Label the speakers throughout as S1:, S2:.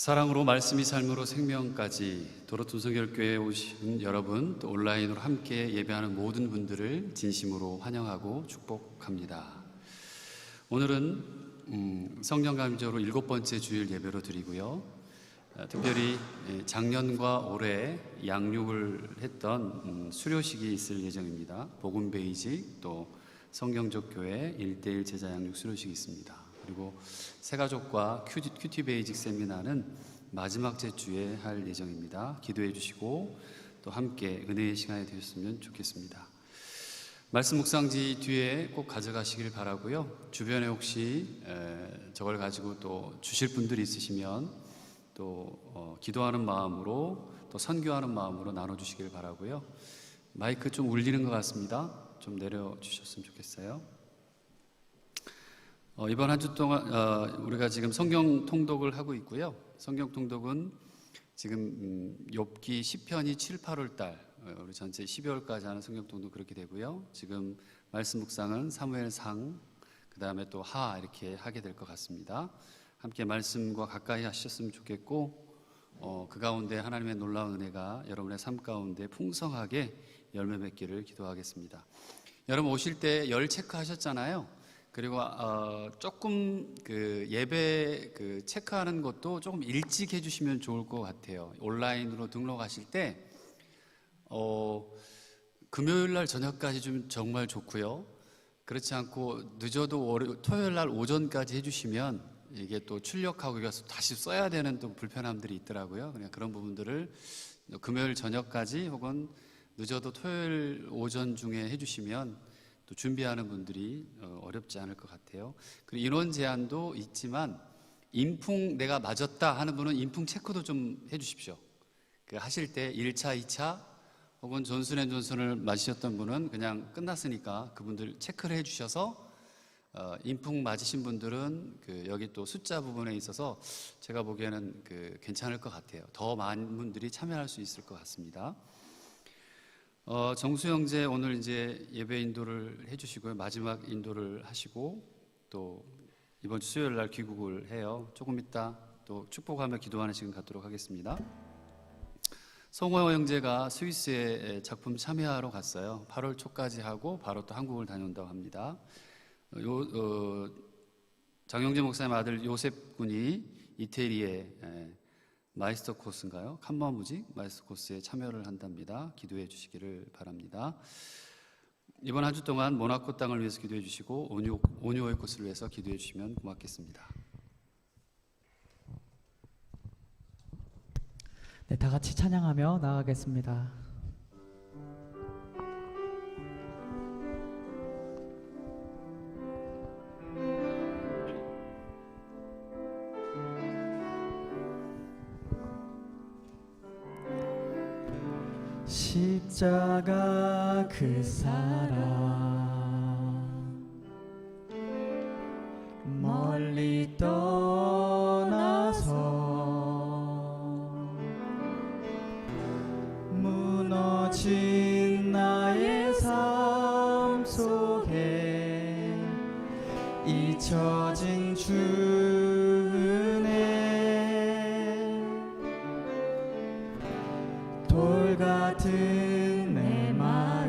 S1: 사랑으로 말씀이 삶으로 생명까지 도로톤성결교회에 오신 여러분, 또 온라인으로 함께 예배하는 모든 분들을 진심으로 환영하고 축복합니다. 오늘은 성령 감리제로 7번째 주일 예배로 드리고요. 특별히 작년과 올해 양육을 했던 수료식이 있을 예정입니다. 복음 베이직 또 성경적 교회 1:1 제자 양육 수료식이 있습니다. 그리고 새가족과 큐티 베이직 세미나는 마지막 주에 할 예정입니다. 기도해 주시고 또 함께 은혜의 시간이 되셨으면 좋겠습니다. 말씀 묵상지 뒤에 꼭 가져가시길 바라고요. 주변에 혹시 저걸 가지고 또 주실 분들이 있으시면 또 기도하는 마음으로 또 선교하는 마음으로 나눠주시길 바라고요. 마이크 좀 울리는 것 같습니다. 좀 내려주셨으면 좋겠어요. 이번 한 주 동안 우리가 지금 성경 통독을 하고 있고요. 성경 통독은 지금 욥기 시편이 7, 8월 달 우리 전체 12월까지 하는 성경 통독 그렇게 되고요. 지금 말씀 묵상은 사무엘상 그 다음에 또 하 이렇게 하게 될 것 같습니다. 함께 말씀과 가까이 하셨으면 좋겠고 그 가운데 하나님의 놀라운 은혜가 여러분의 삶 가운데 풍성하게 열매 맺기를 기도하겠습니다. 여러분 오실 때 열 체크하셨잖아요. 그리고 조금 그 예배 그 체크하는 것도 조금 일찍 해주시면 좋을 것 같아요. 온라인으로 등록하실 때 금요일 날 저녁까지 좀 정말 좋고요. 그렇지 않고 늦어도 토요일 날 오전까지 해주시면 이게 또 출력하고 이거 다시 써야 되는 또 불편함들이 있더라고요. 그냥 그런 부분들을 금요일 저녁까지 혹은 늦어도 토요일 오전 중에 해주시면 또 준비하는 분들이 어렵지 않을 것 같아요. 그리고 인원 제한도 있지만 인풍 내가 맞았다 하는 분은 인풍 체크도 좀 해주십시오. 그 하실 때 1차, 2차 혹은 존슨앤존슨을 맞으셨던 분은 그냥 끝났으니까 그분들 체크를 해주셔서 인풍 맞으신 분들은 그 여기 또 숫자 부분에 있어서 제가 보기에는 그 괜찮을 것 같아요. 더 많은 분들이 참여할 수 있을 것 같습니다. 정수 형제 오늘 이제 예배 인도를 해주시고요. 마지막 인도를 하시고 또 이번 주 수요일 날 귀국을 해요. 조금 이따 또 축복하며 기도하는 시간 갖도록 하겠습니다. 성호 형제가 스위스에 작품 참여하러 갔어요. 8월 초까지 하고 바로 또 한국을 다녀온다고 합니다. 장영재 목사님 아들 요셉 군이 이태리에 마이스터 코스인가요? 칸마무직 마이스터 코스에 참여를 한답니다. 기도해 주시기를 바랍니다. 이번 한 주 동안 모나코 땅을 위해서 기도해 주시고 오뉴오이 코스를 위해서 기도해 주시면 고맙겠습니다.
S2: 네, 다 같이 찬양하며 나아가겠습니다.
S3: 십자가 그 사랑 멀리 떠나서 무너진 나의 삶 속에 잊혀진 주 은혜 돌 같은 내 마음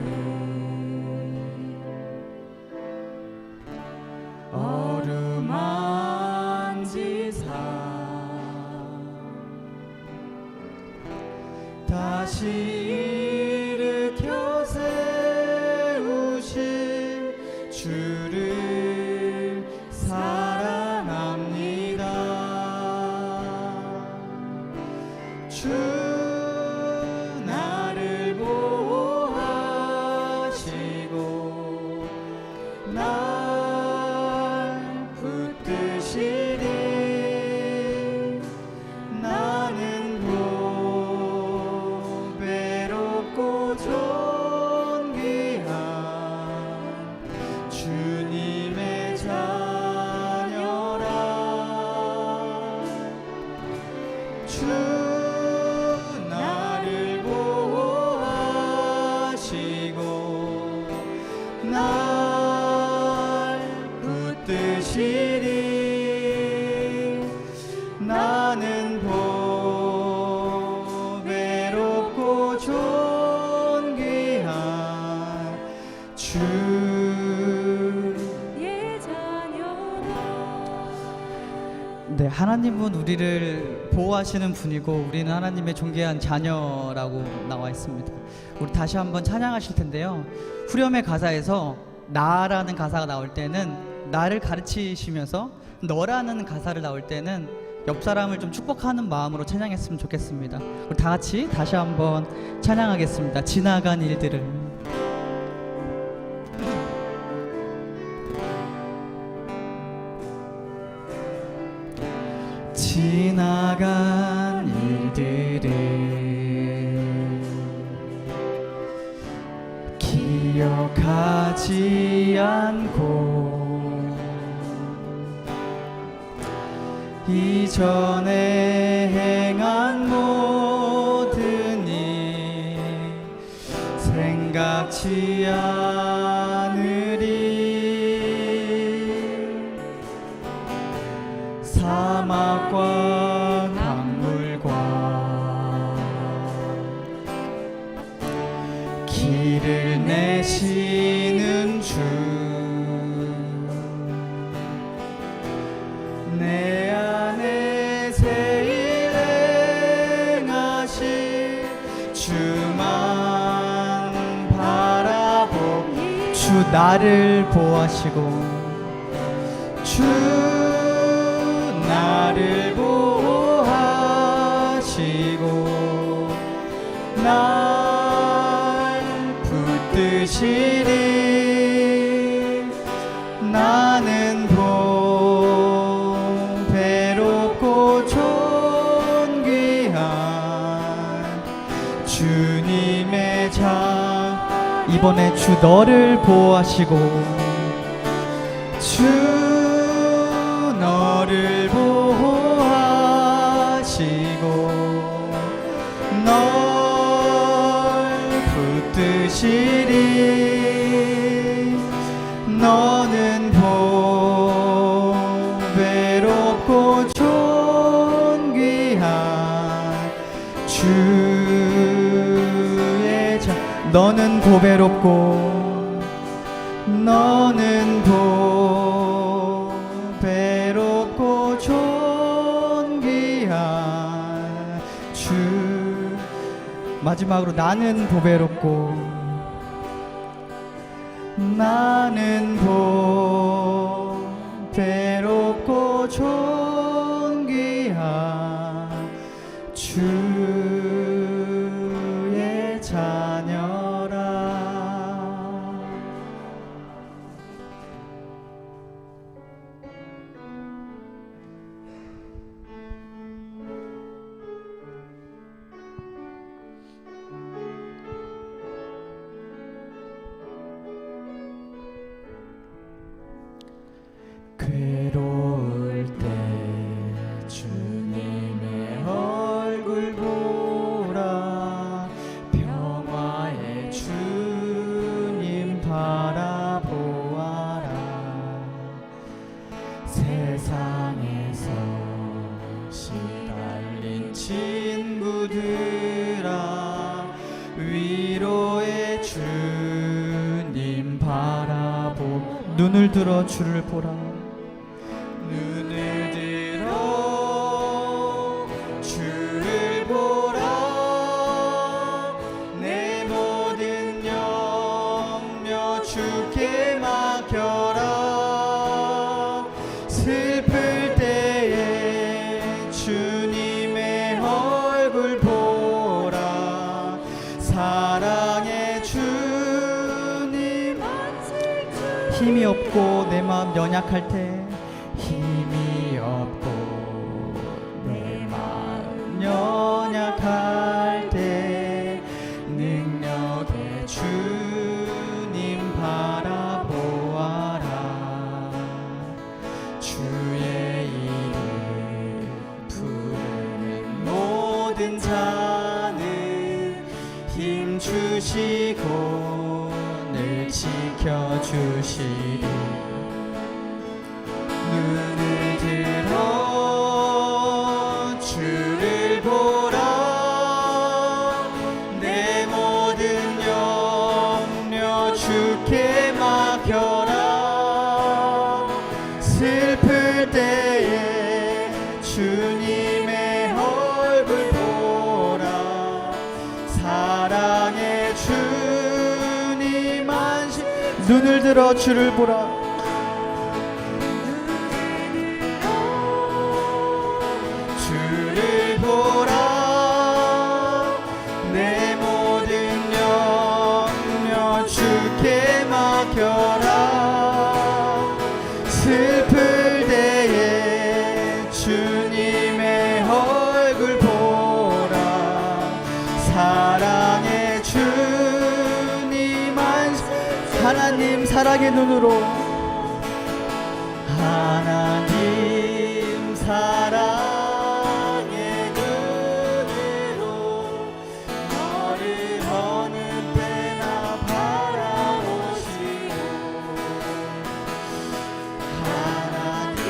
S3: 어루만지사 다시 일으켜 세우실 주를 사랑합니다. 주 나를 보호하시고 날 붙드시니 나는 보배롭고 존귀한 주님의 자녀라. 주 나를 보호하시고 날 붙드시니 나는 주의
S4: 자녀라.
S2: 네, 하나님은 우리를 보호하시는 분이고 우리는 하나님의 존귀한 자녀라고 나와 있습니다. 우리 다시 한번 찬양하실 텐데요. 후렴의 가사에서 나라는 가사가 나올 때는 나를 가르치시면서 너라는 가사를 나올 때는 옆 사람을 좀 축복하는 마음으로 찬양했으면 좋겠습니다. 우리 다 같이 다시 한번 찬양하겠습니다. 지나간 일들을.
S3: 지나간 일들을 기억하지 않고 이전에 행한 모든 일 생각지 않으리. 사막과 강물과 길을 내시는 주, 내 안에 새 일 행하실 주만 바라보.
S2: 주 나를 보호하시고
S3: 주 나를 보호하시고 날 붙드시리. 나는 보배롭고 존귀한 주님의 자.
S2: 이번에 주 너를 보호하시고
S3: 주 너를 보호하시고 널 붙드시리. 너는 보배롭고 존귀한 주의 자.
S2: 너는 보배롭고
S3: 너는 보배롭고 존귀한 주.
S2: 마지막으로 나는 보배롭고
S3: 나는 보배롭고 존귀한 주의 자녀라. 괴로울 때 주님의 얼굴 보라. 평화의 주님 바라보아라. 세상에서 시달린 친구들아, 위로의 주님 바라보.
S2: 눈을 들어 주를 보라.
S3: 눈을 들어 주를 보라. 내 모든 염려 주께 맡겨라. 슬플 때에 주님의 얼굴 보라. 사랑의 주님.
S2: 힘이 없고 내 마음 연약할 때
S3: 힘이 없고 내 마음 연약할 때 능력의 주님 바라보아라. 주의 이름 부르는 모든 자는 힘 주시고 늘 지켜주시리. 눈을 들어 주를 보라. 내 모든 염려 주께 눈을 들어 주를 보라. 주를 보라. 내 모든 염려 주께 맡겨라. 슬플 때에 주님의 얼굴 보라. 사랑의 주님 하나님 사랑의 눈으로 하나님 사랑의 눈으로 너를 어느 때나 바라보시고 하나님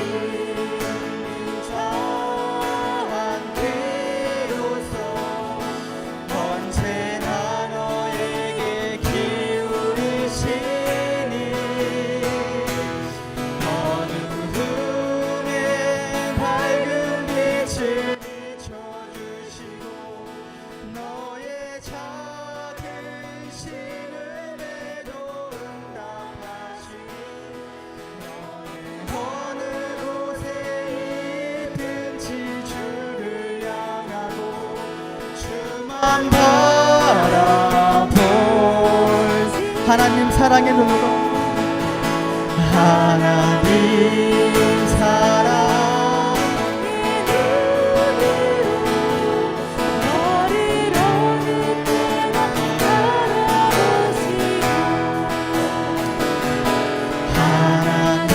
S3: 자한 그로서 언제나 너에게 기울이시니 어두움에 밝은 빛을 비춰주시고 너의 작은 신음에도 응답하시니 너는 어느 곳에 있든지 주를 향하고 주만 바라볼 하나님 사랑의 눈으로 하나님 사랑의
S4: 너를 어느 때나 바라보시고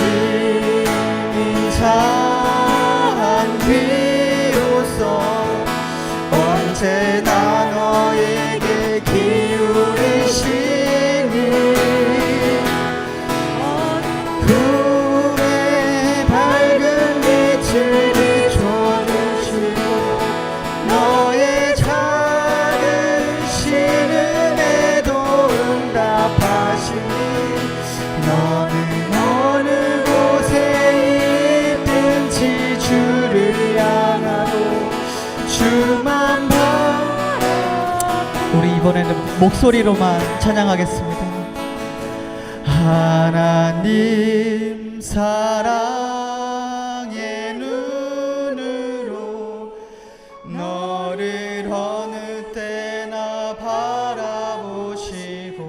S3: 하나님이 자한 비로소 언제나 너에게 기울이시니 꿈의 밝은 빛을 비춰주시고 너의 작은 신음에도 응답하시니 너는 어느 곳에 있든지 주를 향하고 주만 우리 이번에는 목소리로만 찬양하겠습니다. 하나님 사랑의 눈으로 너를 어느 때나 바라보시고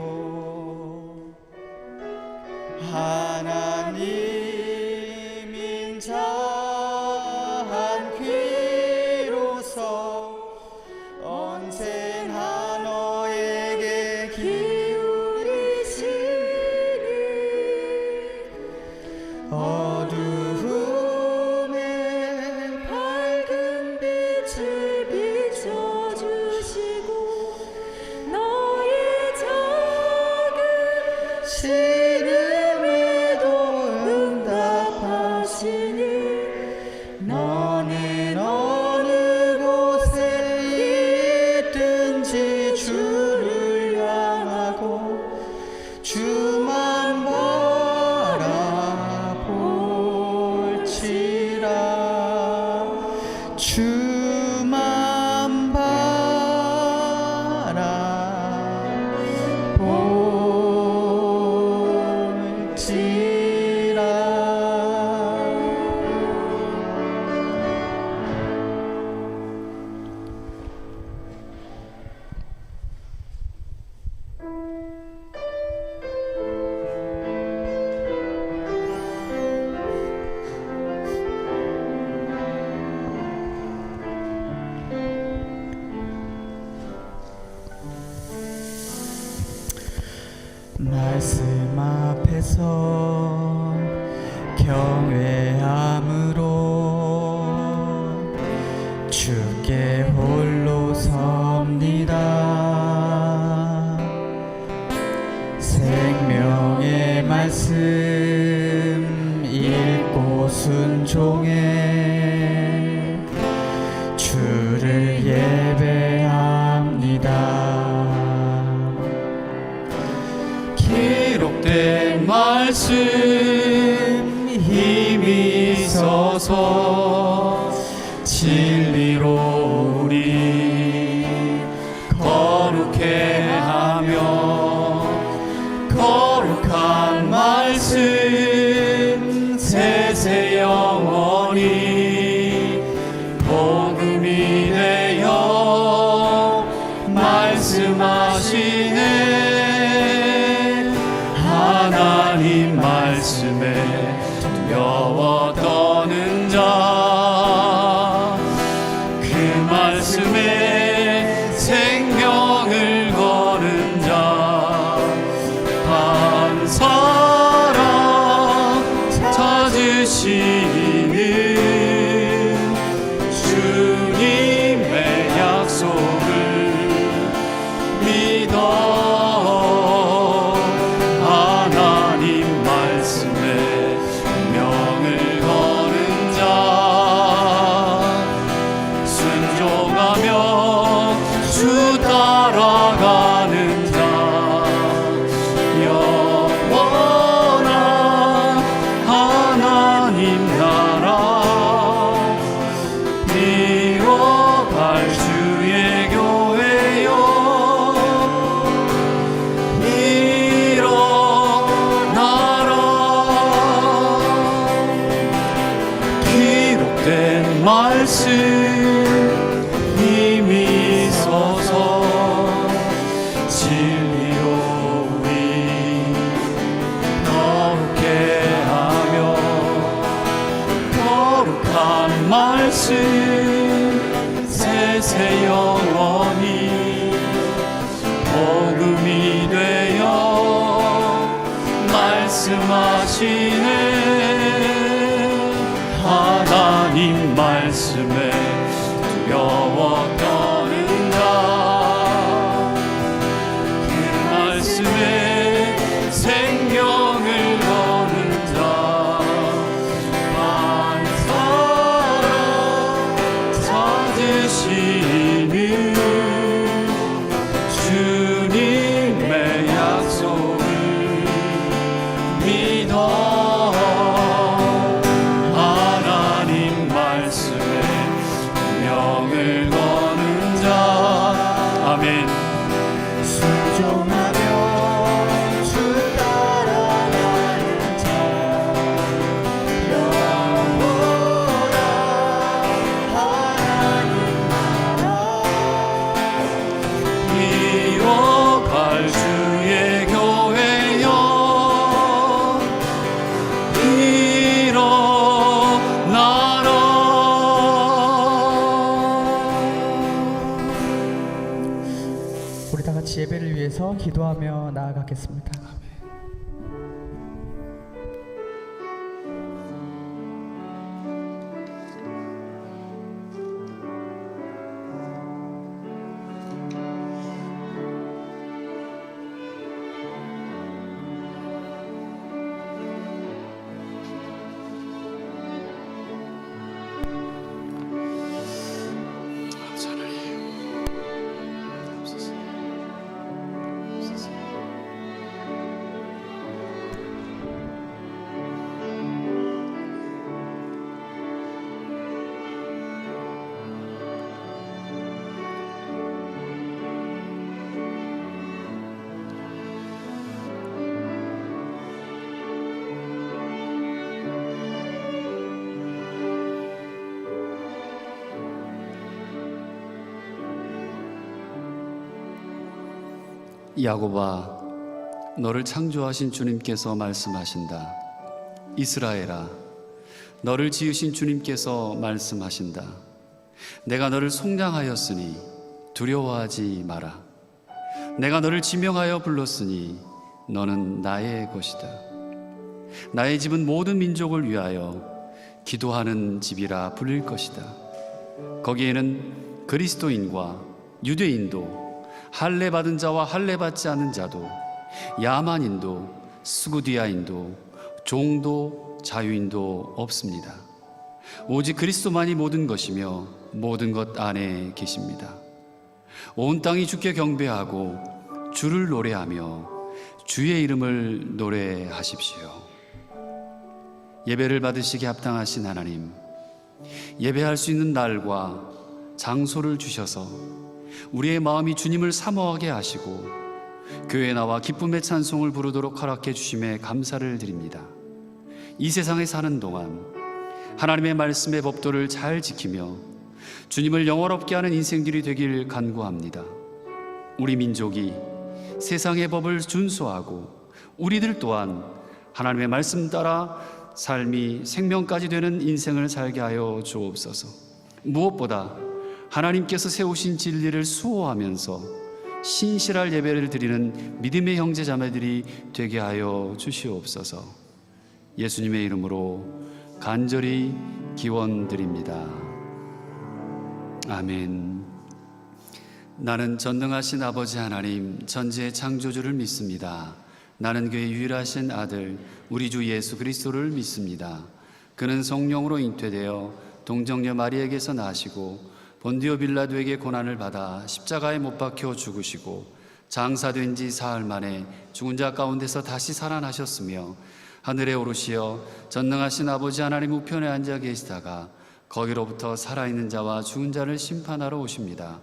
S3: 하나님 인자한 귀로서 언제나 너에게 기울이시니 어두움에
S4: 밝은 빛을 비춰주시고 너의 작은
S3: 신음에도
S4: 응답하시니
S3: 너는 어느 곳에 있든지 주를 향하고 주만 바라볼지라 주만 말씀 앞에서 경외함으로 주께 홀로 섭니다. 생명의 말씀 읽고 순종해 주를 예배합니다. 기록된 말씀 힘이 있어서 진리로 우리 거룩해 하며 거룩한 하나님 말씀에 두려워 떠는 자, 그 말씀에 생명을 거는 자, 한 사람 찾으시는 주님의 약속을 믿어 하나님 말씀에 명을 거는 자, 순종하며 주 따라가는 자, 영원한 하나님 나라 이뤄갈 주의 교회여, 일어나라. 기록된 말씀 이미 서서 진리로 우리 거룩게 하며, 거룩한 말씀 세세 영원히 복음이 되어 말씀하시네. 하나님 말씀에 두려워 떠는 자, 그 말씀에 생명을 거는 자, 한 사람 찾으시는 주님의 약속을 믿어 하나님 말씀에 명을 거는 자. 아멘.
S5: 순종하며 주 따라가는 자, 영원한 하나님 나라
S3: 이뤄갈 주의 교회여, 일어나라.
S2: 우리 다 같이 예배를 위해서 기도하며 나아가겠습니다.
S1: 야곱아, 너를 창조하신 주님께서 말씀하신다. 이스라엘아, 너를 지으신 주님께서 말씀하신다. 내가 너를 속량하였으니 두려워하지 마라. 내가 너를 지명하여 불렀으니 너는 나의 것이다. 나의 집은 모든 민족을 위하여 기도하는 집이라 불릴 것이다. 거기에는 그리스도인과 유대인도, 할례 받은 자와 할례 받지 않은 자도, 야만인도 스구디아인도 종도 자유인도 없습니다. 오직 그리스도만이 모든 것이며 모든 것 안에 계십니다. 온 땅이 주께 경배하고 주를 노래하며 주의 이름을 노래하십시오. 예배를 받으시기에 합당하신 하나님, 예배할 수 있는 날과 장소를 주셔서 우리의 마음이 주님을 사모하게 하시고 교회에 나와 기쁨의 찬송을 부르도록 허락해 주심에 감사를 드립니다. 이 세상에 사는 동안 하나님의 말씀의 법도를 잘 지키며 주님을 영원롭게 하는 인생들이 되길 간구합니다. 우리 민족이 세상의 법을 준수하고 우리들 또한 하나님의 말씀 따라 삶이 생명까지 되는 인생을 살게 하여 주옵소서. 무엇보다 하나님께서 세우신 진리를 수호하면서 신실할 예배를 드리는 믿음의 형제 자매들이 되게 하여 주시옵소서. 예수님의 이름으로 간절히 기원드립니다. 아멘. 나는 전능하신 아버지 하나님 전지의 창조주를 믿습니다. 나는 그의 유일하신 아들 우리 주 예수 그리스도를 믿습니다. 그는 성령으로 잉태되어 동정녀 마리에게서 나시고 본디오 빌라도에게 고난을 받아 십자가에 못 박혀 죽으시고 장사된 지 사흘 만에 죽은 자 가운데서 다시 살아나셨으며 하늘에 오르시어 전능하신 아버지 하나님 우편에 앉아 계시다가 거기로부터 살아있는 자와 죽은 자를 심판하러 오십니다.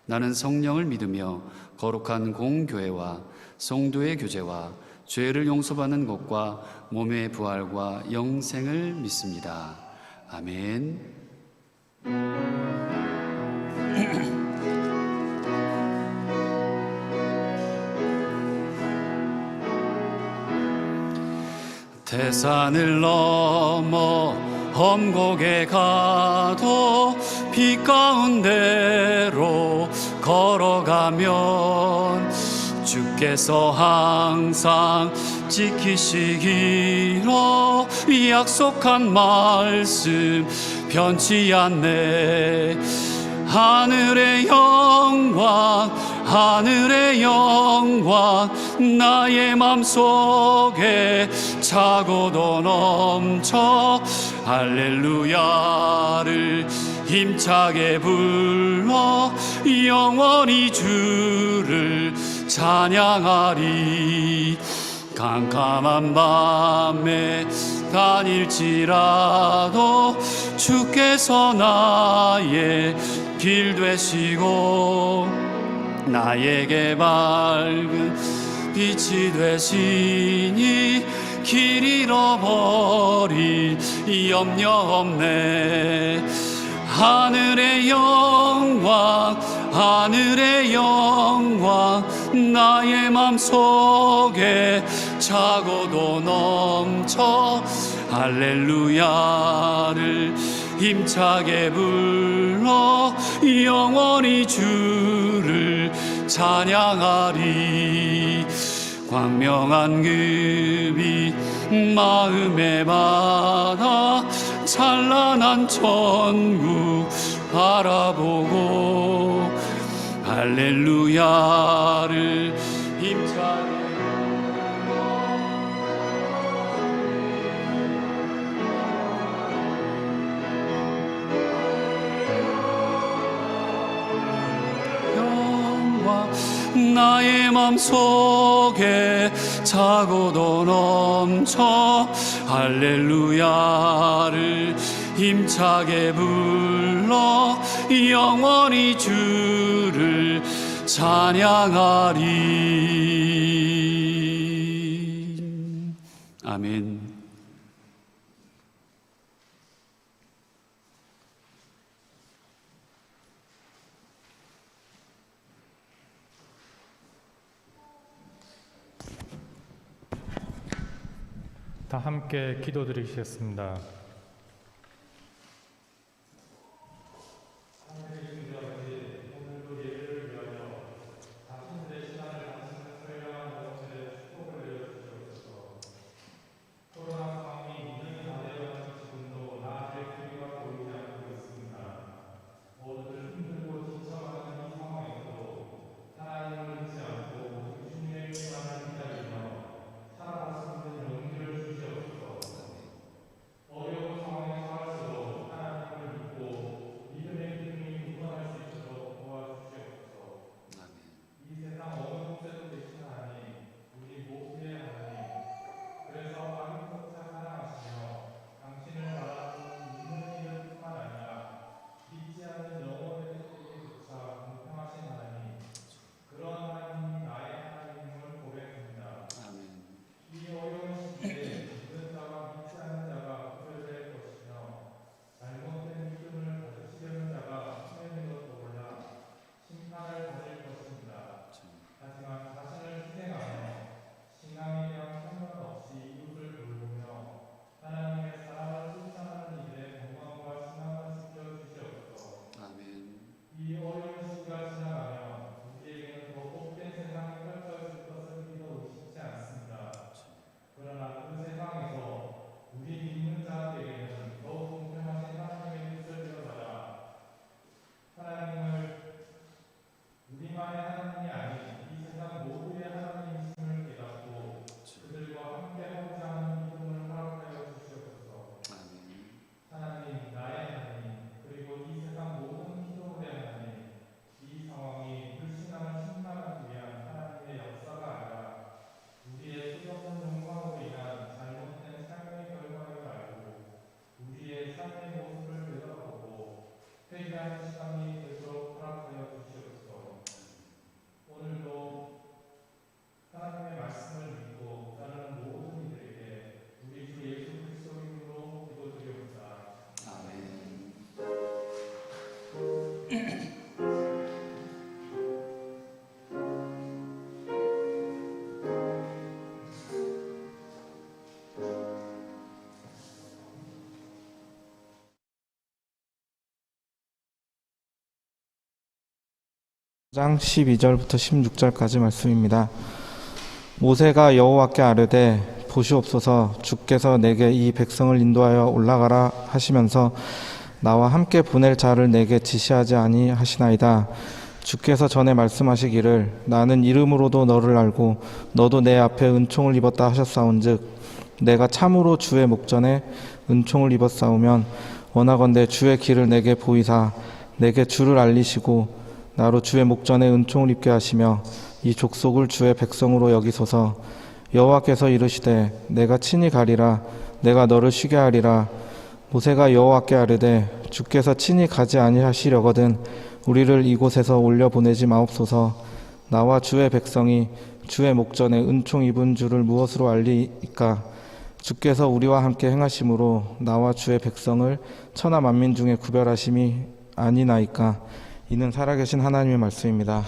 S1: 나는 성령을 믿으며 거룩한 공교회와 성도의 교제와 죄를 용서받는 것과 몸의 부활과 영생을 믿습니다. 아멘.
S3: 태산을 넘어 험곡에 가도 빛 가운데로 걸어가면 주께서 항상 지키시기로 약속한 말씀 변치 않네. 하늘의 영광 하늘의 영광 나의 맘속에 차고도 넘쳐 할렐루야를 힘차게 불러 영원히 주를 찬양하리. 캄캄한 밤에 다닐지라도 주께서 나의 길 되시고 나에게 밝은 빛이 되시니 길 잃어버릴 염려 없네. 하늘의 영광 하늘의 영광 나의 맘속에 차고도 넘쳐 할렐루야를 힘차게 불러 영원히 주를 찬양하리. 광명한 그 빛 마음에 받아 찬란한 천국 바라보고 할렐루야를 힘차게 나의 맘속에 차고도 넘쳐 할렐루야를 힘차게 불러 영원히 주를 찬양하리. 아멘.
S6: 다 함께 기도드리시겠습니다.
S5: 장 12절부터 16절까지 말씀입니다. 모세가 여호와께 아뢰되 보시옵소서 주께서 내게 이 백성을 인도하여 올라가라 하시면서 나와 함께 보낼 자를 내게 지시하지 아니하시나이다. 주께서 전에 말씀하시기를 나는 이름으로도 너를 알고 너도 내 앞에 은총을 입었다 하셨사온즉 내가 참으로 주의 목전에 은총을 입었사오면 원하건대 주의 길을 내게 보이사 내게 주를 알리시고 나로 주의 목전에 은총을 입게 하시며 이 족속을 주의 백성으로 여기소서. 여호와께서 이르시되 내가 친히 가리라 내가 너를 쉬게 하리라. 모세가 여호와께 아뢰되 주께서 친히 가지 아니하시려거든 우리를 이곳에서 올려 보내지 마옵소서. 나와 주의 백성이 주의 목전에 은총 입은 줄을 무엇으로 알리이까? 주께서 우리와 함께 행하심으로 나와 주의 백성을 천하 만민 중에 구별하심이 아니나이까? 이는 살아계신 하나님의 말씀입니다.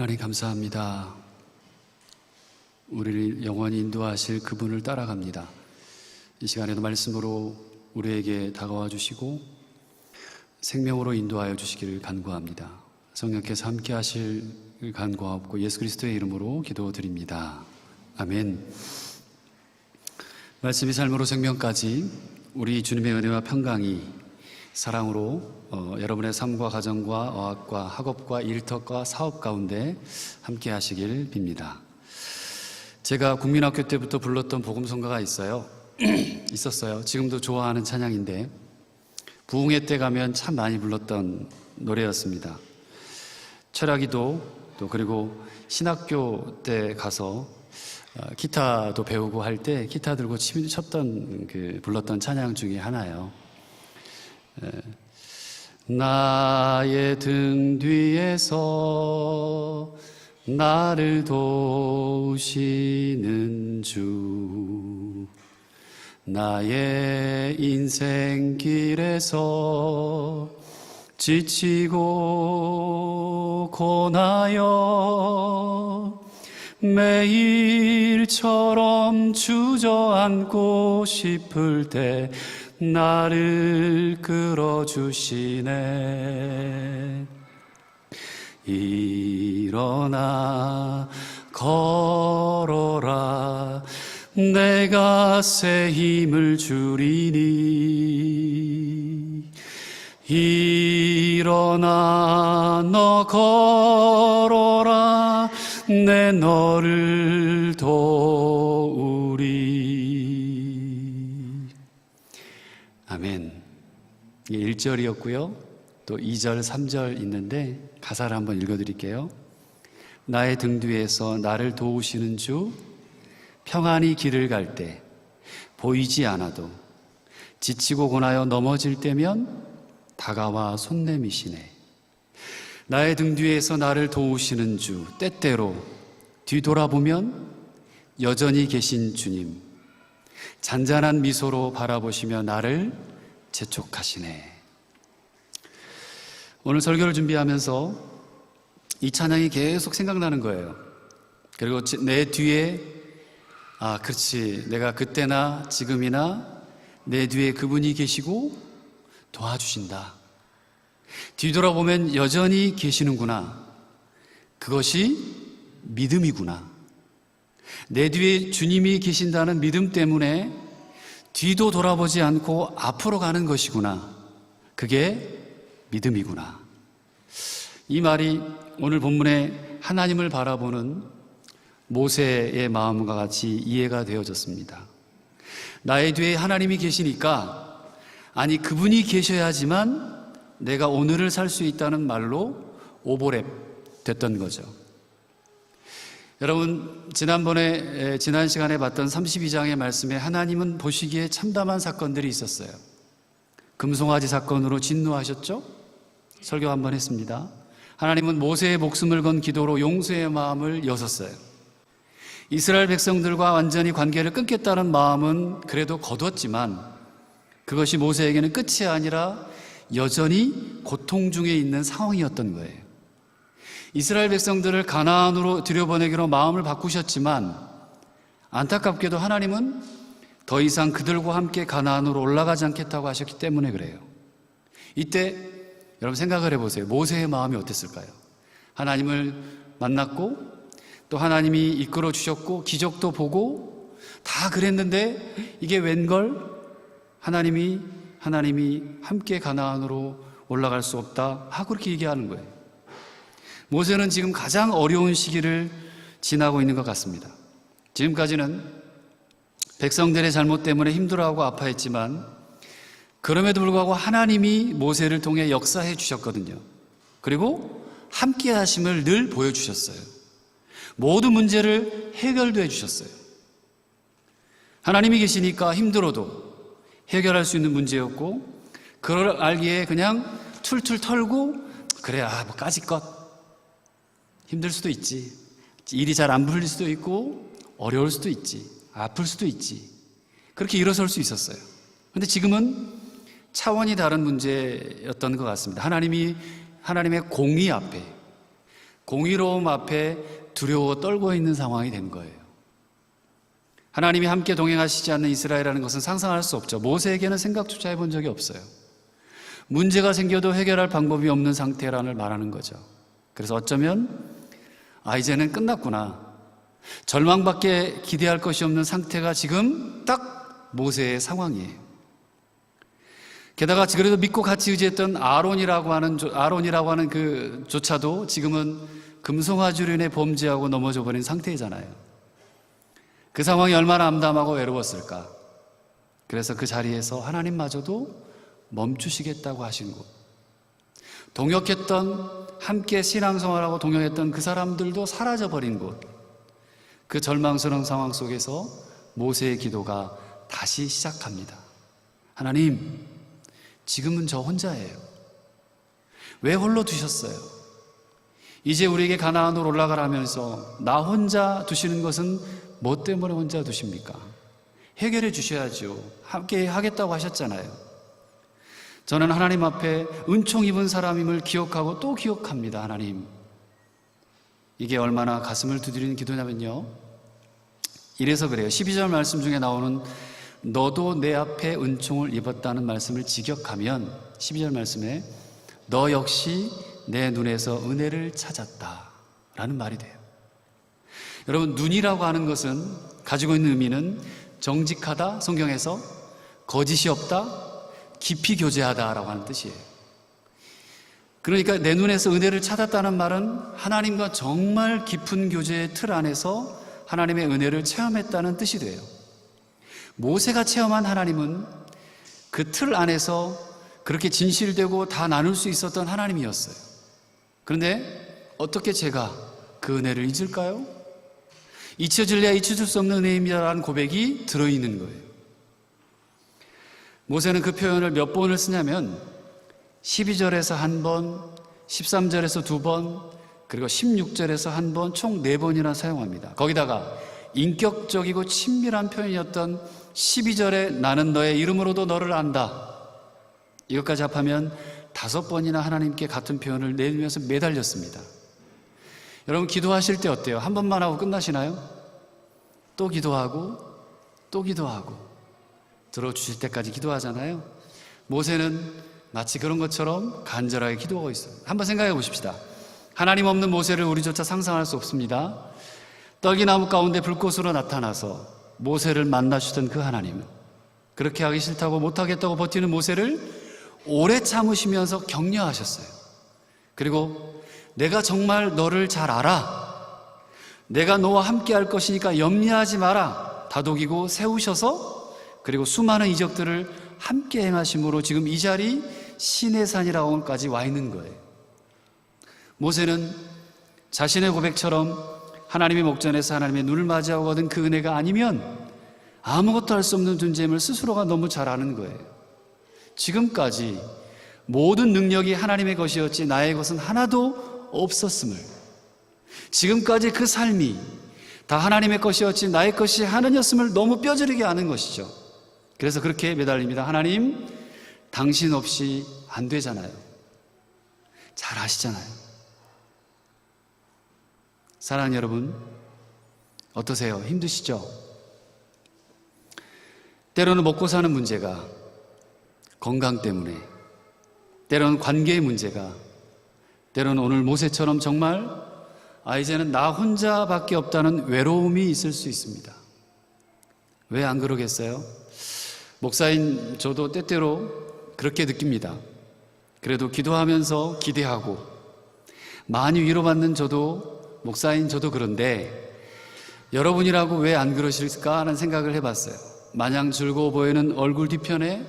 S1: 하나님 감사합니다. 우리를 영원히 인도하실 그분을 따라갑니다. 이 시간에도 말씀으로 우리에게 다가와 주시고 생명으로 인도하여 주시기를 간구합니다. 성령께서 함께 하실 간구하옵고 예수 그리스도의 이름으로 기도드립니다. 아멘. 말씀이 삶으로 생명까지 우리 주님의 은혜와 평강이 사랑으로 여러분의 삶과 가정과 어학과 학업과 일터과 사업 가운데 함께 하시길 빕니다. 제가 국민학교 때부터 불렀던 복음성가가 있었어요. 지금도 좋아하는 찬양인데 부흥회 때 가면 참 많이 불렀던 노래였습니다. 철학기도 또 그리고 신학교 때 가서 기타도 배우고 할 때 기타 들고 쳤던 불렀던 찬양 중에 하나예요. 나의 등 뒤에서 나를 도우시는 주, 나의 인생길에서 지치고 고나여 매일처럼 주저앉고 싶을 때 나를 끌어주시네. 일어나 걸어라, 내가 새 힘을 주리니. 일어나 너 걸어라, 내 너를 도우리. 아멘. 이게 1절이었고요. 또 2절, 3절 있는데 가사를 한번 읽어드릴게요. 나의 등 뒤에서 나를 도우시는 주, 평안히 길을 갈 때 보이지 않아도 지치고 고나여 넘어질 때면 다가와 손 내미시네. 나의 등 뒤에서 나를 도우시는 주, 때때로 뒤돌아보면 여전히 계신 주님, 잔잔한 미소로 바라보시며 나를 재촉하시네. 오늘 설교를 준비하면서 이 찬양이 계속 생각나는 거예요. 그리고 내 뒤에 그렇지, 내가 그때나 지금이나 내 뒤에 그분이 계시고 도와주신다. 뒤돌아보면 여전히 계시는구나. 그것이 믿음이구나. 내 뒤에 주님이 계신다는 믿음 때문에 뒤도 돌아보지 않고 앞으로 가는 것이구나. 그게 믿음이구나. 이 말이 오늘 본문에 하나님을 바라보는 모세의 마음과 같이 이해가 되어졌습니다. 나의 뒤에 하나님이 계시니까, 아니 그분이 계셔야지만 내가 오늘을 살 수 있다는 말로 오버랩 됐던 거죠. 여러분, 지난 시간에 봤던 32장의 말씀에 하나님은 보시기에 참담한 사건들이 있었어요. 금송아지 사건으로 진노하셨죠? 설교 한번 했습니다. 하나님은 모세의 목숨을 건 기도로 용서의 마음을 여셨어요. 이스라엘 백성들과 완전히 관계를 끊겠다는 마음은 그래도 거뒀지만 그것이 모세에게는 끝이 아니라 여전히 고통 중에 있는 상황이었던 거예요. 이스라엘 백성들을 가나안으로 들여보내기로 마음을 바꾸셨지만 안타깝게도 하나님은 더 이상 그들과 함께 가나안으로 올라가지 않겠다고 하셨기 때문에 그래요. 이때 여러분 생각을 해보세요. 모세의 마음이 어땠을까요? 하나님을 만났고 또 하나님이 이끌어 주셨고 기적도 보고 다 그랬는데 이게 웬걸? 하나님이 함께 가나안으로 올라갈 수 없다 하고 그렇게 얘기하는 거예요. 모세는 지금 가장 어려운 시기를 지나고 있는 것 같습니다. 지금까지는 백성들의 잘못 때문에 힘들어하고 아파했지만 그럼에도 불구하고 하나님이 모세를 통해 역사해 주셨거든요. 그리고 함께 하심을 늘 보여주셨어요. 모든 문제를 해결도 해주셨어요. 하나님이 계시니까 힘들어도 해결할 수 있는 문제였고, 그걸 알기에 그냥 툴툴 털고 그래 뭐 까짓것 힘들 수도 있지, 일이 잘 안 풀릴 수도 있고 어려울 수도 있지, 아플 수도 있지, 그렇게 일어설 수 있었어요. 그런데 지금은 차원이 다른 문제였던 것 같습니다. 하나님의 공의 앞에, 공의로움 앞에 두려워 떨고 있는 상황이 된 거예요. 하나님이 함께 동행하시지 않는 이스라엘이라는 것은 상상할 수 없죠. 모세에게는 생각조차 해본 적이 없어요. 문제가 생겨도 해결할 방법이 없는 상태라는 말하는 거죠. 그래서 어쩌면 이제는 끝났구나, 절망밖에 기대할 것이 없는 상태가 지금 딱 모세의 상황이에요. 게다가 그래도 믿고 같이 의지했던 아론이라고 하는 그 조차도 지금은 금송아지로 범죄하고 넘어져 버린 상태잖아요. 그 상황이 얼마나 암담하고 외로웠을까. 그래서 그 자리에서 하나님마저도 멈추시겠다고 하신 곳, 동역했던, 함께 신앙생활하고 동역했던 그 사람들도 사라져버린 곳, 그 절망스러운 상황 속에서 모세의 기도가 다시 시작합니다. 하나님, 지금은 저 혼자예요. 왜 홀로 두셨어요? 이제 우리에게 가나안으로 올라가라면서 나 혼자 두시는 것은 뭐 때문에 혼자 두십니까? 해결해 주셔야죠. 함께 하겠다고 하셨잖아요. 저는 하나님 앞에 은총 입은 사람임을 기억하고 또 기억합니다. 하나님, 이게 얼마나 가슴을 두드리는 기도냐면요, 이래서 그래요. 12절 말씀 중에 나오는 너도 내 앞에 은총을 입었다는 말씀을 직역하면 12절 말씀에 너 역시 내 눈에서 은혜를 찾았다 라는 말이 돼요. 여러분, 눈이라고 하는 것은 가지고 있는 의미는 정직하다, 성경에서 거짓이 없다, 깊이 교제하다라고 하는 뜻이에요. 그러니까 내 눈에서 은혜를 찾았다는 말은 하나님과 정말 깊은 교제의 틀 안에서 하나님의 은혜를 체험했다는 뜻이 돼요. 모세가 체험한 하나님은 그 틀 안에서 그렇게 진실되고 다 나눌 수 있었던 하나님이었어요. 그런데 어떻게 제가 그 은혜를 잊을까요? 잊혀질래야 잊혀질 수 없는 은혜입니다라는 고백이 들어있는 거예요. 모세는 그 표현을 몇 번을 쓰냐면 12절에서 한 번, 13절에서 두 번, 그리고 16절에서 한 번, 총 4번이나 사용합니다. 거기다가 인격적이고 친밀한 표현이었던 12절에 나는 너의 이름으로도 너를 안다, 이것까지 합하면 5번이나 하나님께 같은 표현을 내면서 매달렸습니다. 여러분, 기도하실 때 어때요? 한 번만 하고 끝나시나요? 또 기도하고 또 기도하고 들어주실 때까지 기도하잖아요. 모세는 마치 그런 것처럼 간절하게 기도하고 있어요. 한번 생각해 보십시다. 하나님 없는 모세를 우리조차 상상할 수 없습니다. 떨기나무 가운데 불꽃으로 나타나서 모세를 만나주던 그 하나님, 그렇게 하기 싫다고 못하겠다고 버티는 모세를 오래 참으시면서 격려하셨어요. 그리고 내가 정말 너를 잘 알아, 내가 너와 함께 할 것이니까 염려하지 마라 다독이고 세우셔서, 그리고 수많은 이적들을 함께 행하심으로 지금 이 자리 시내산이라고까지 와 있는 거예요. 모세는 자신의 고백처럼 하나님의 목전에서 하나님의 눈을 맞이하고 얻은 그 은혜가 아니면 아무것도 할 수 없는 존재임을 스스로가 너무 잘 아는 거예요. 지금까지 모든 능력이 하나님의 것이었지 나의 것은 하나도 없었음을, 지금까지 그 삶이 다 하나님의 것이었지 나의 것이 하나였음을 너무 뼈저리게 아는 것이죠. 그래서 그렇게 매달립니다. 하나님, 당신 없이 안 되잖아요. 잘 아시잖아요. 사랑하는 여러분, 어떠세요? 힘드시죠? 때로는 먹고 사는 문제가, 건강 때문에, 때로는 관계의 문제가, 때로는 오늘 모세처럼 정말 이제는 나 혼자밖에 없다는 외로움이 있을 수 있습니다. 왜 안 그러겠어요? 목사인 저도 때때로 그렇게 느낍니다. 그래도 기도하면서 기대하고 많이 위로받는 저도, 목사인 저도 그런데 여러분이라고 왜 안 그러실까 하는 생각을 해봤어요. 마냥 즐거워 보이는 얼굴 뒤편에,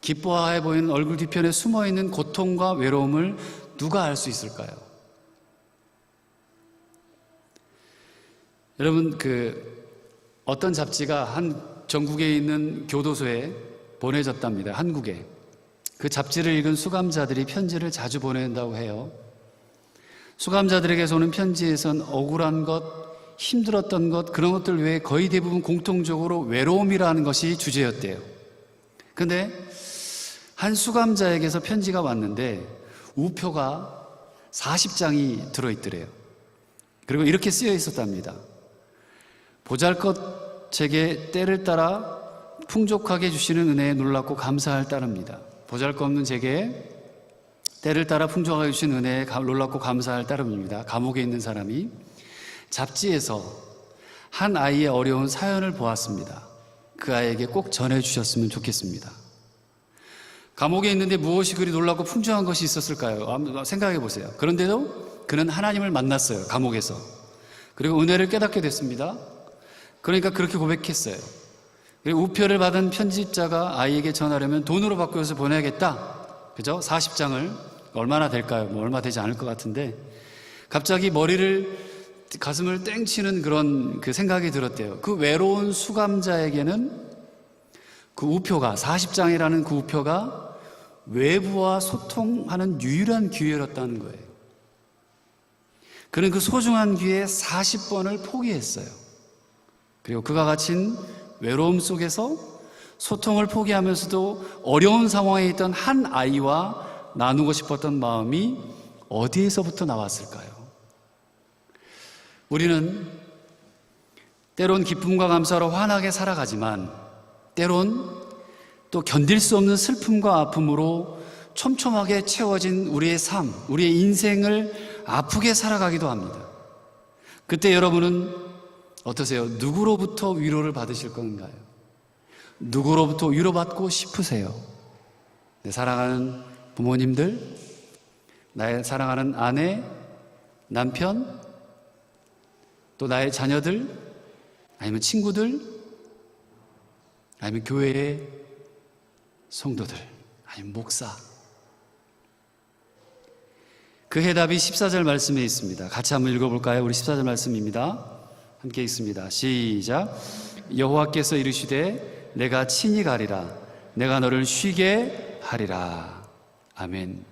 S1: 기뻐해 보이는 얼굴 뒤편에 숨어있는 고통과 외로움을 누가 알 수 있을까요? 여러분, 어떤 잡지가 한 전국에 있는 교도소에 보내졌답니다. 한국에. 그 잡지를 읽은 수감자들이 편지를 자주 보낸다고 해요. 수감자들에게서 오는 편지에선 억울한 것, 힘들었던 것, 그런 것들 외에 거의 대부분 공통적으로 외로움이라는 것이 주제였대요. 근데 한 수감자에게서 편지가 왔는데 우표가 40장이 들어있더래요. 그리고 이렇게 쓰여 있었답니다. 보잘것 제게 때를 따라 풍족하게 주시는 은혜에 놀랍고 감사할 따름입니다. 보잘것없는 제게 때를 따라 풍족하게 주시는 은혜에 놀랍고 감사할 따름입니다. 감옥에 있는 사람이 잡지에서 한 아이의 어려운 사연을 보았습니다. 그 아이에게 꼭 전해주셨으면 좋겠습니다. 감옥에 있는데 무엇이 그리 놀랍고 풍성한 것이 있었을까요? 한번 생각해 보세요. 그런데도 그는 하나님을 만났어요. 감옥에서. 그리고 은혜를 깨닫게 됐습니다. 그러니까 그렇게 고백했어요. 그리고 우표를 받은 편집자가 아이에게 전하려면 돈으로 바꾸어서 보내야겠다. 그죠? 40장을 얼마나 될까요? 뭐 얼마 되지 않을 것 같은데 갑자기 가슴을 땡치는 그런 그 생각이 들었대요. 그 외로운 수감자에게는 그 우표가 40장이라는 그 우표가 외부와 소통하는 유일한 기회였다는 거예요. 그는 그 소중한 기회에 40번을 포기했어요. 그리고 그가 갇힌 외로움 속에서 소통을 포기하면서도 어려운 상황에 있던 한 아이와 나누고 싶었던 마음이 어디에서부터 나왔을까요? 우리는 때론 기쁨과 감사로 환하게 살아가지만 때론 또 견딜 수 없는 슬픔과 아픔으로 촘촘하게 채워진 우리의 삶, 우리의 인생을 아프게 살아가기도 합니다. 그때 여러분은 어떠세요? 누구로부터 위로를 받으실 건가요? 누구로부터 위로받고 싶으세요? 내 사랑하는 부모님들, 나의 사랑하는 아내, 남편, 또 나의 자녀들, 아니면 친구들, 아니면 교회의 성도들, 아니면 목사. 그 해답이 14절 말씀에 있습니다. 같이 한번 읽어볼까요? 우리 14절 말씀입니다. 함께 읽습니다. 시작. 여호와께서 이르시되 내가 친히 가리라. 내가 너를 쉬게 하리라. 아멘.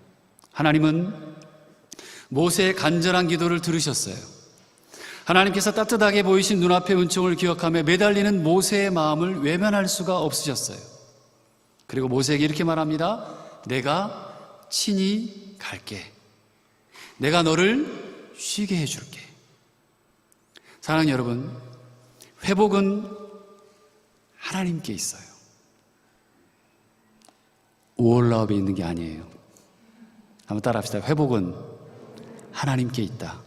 S1: 하나님은 모세의 간절한 기도를 들으셨어요. 하나님께서 따뜻하게 보이신 눈앞의 은총을 기억하며 매달리는 모세의 마음을 외면할 수가 없으셨어요. 그리고 모세에게 이렇게 말합니다. 내가 친히 갈게. 내가 너를 쉬게 해줄게. 사랑하는 여러분, 회복은 하나님께 있어요. 오월라업에 있는 게 아니에요. 한번 따라합시다. 회복은 하나님께 있다.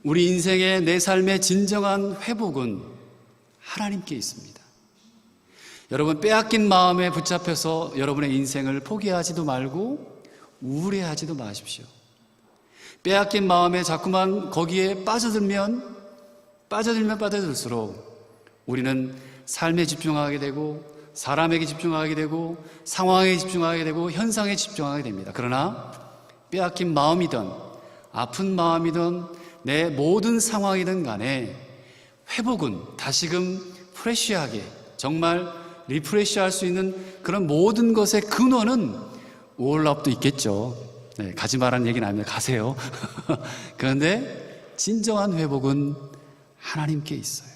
S1: 우리 인생의 내 삶의 진정한 회복은 하나님께 있습니다. 여러분, 빼앗긴 마음에 붙잡혀서 여러분의 인생을 포기하지도 말고 우울해하지도 마십시오. 빼앗긴 마음에 자꾸만 거기에 빠져들수록 우리는 삶에 집중하게 되고 사람에게 집중하게 되고 상황에 집중하게 되고 현상에 집중하게 됩니다. 그러나 빼앗긴 마음이든 아픈 마음이든 내 모든 상황이든 간에 회복은 다시금 프레쉬하게 정말 리프레시할 수 있는 그런 모든 것의 근원은 우월라업도 있겠죠. 네, 가지 말라는 얘기는 아닙니다. 가세요. 그런데 진정한 회복은 하나님께 있어요.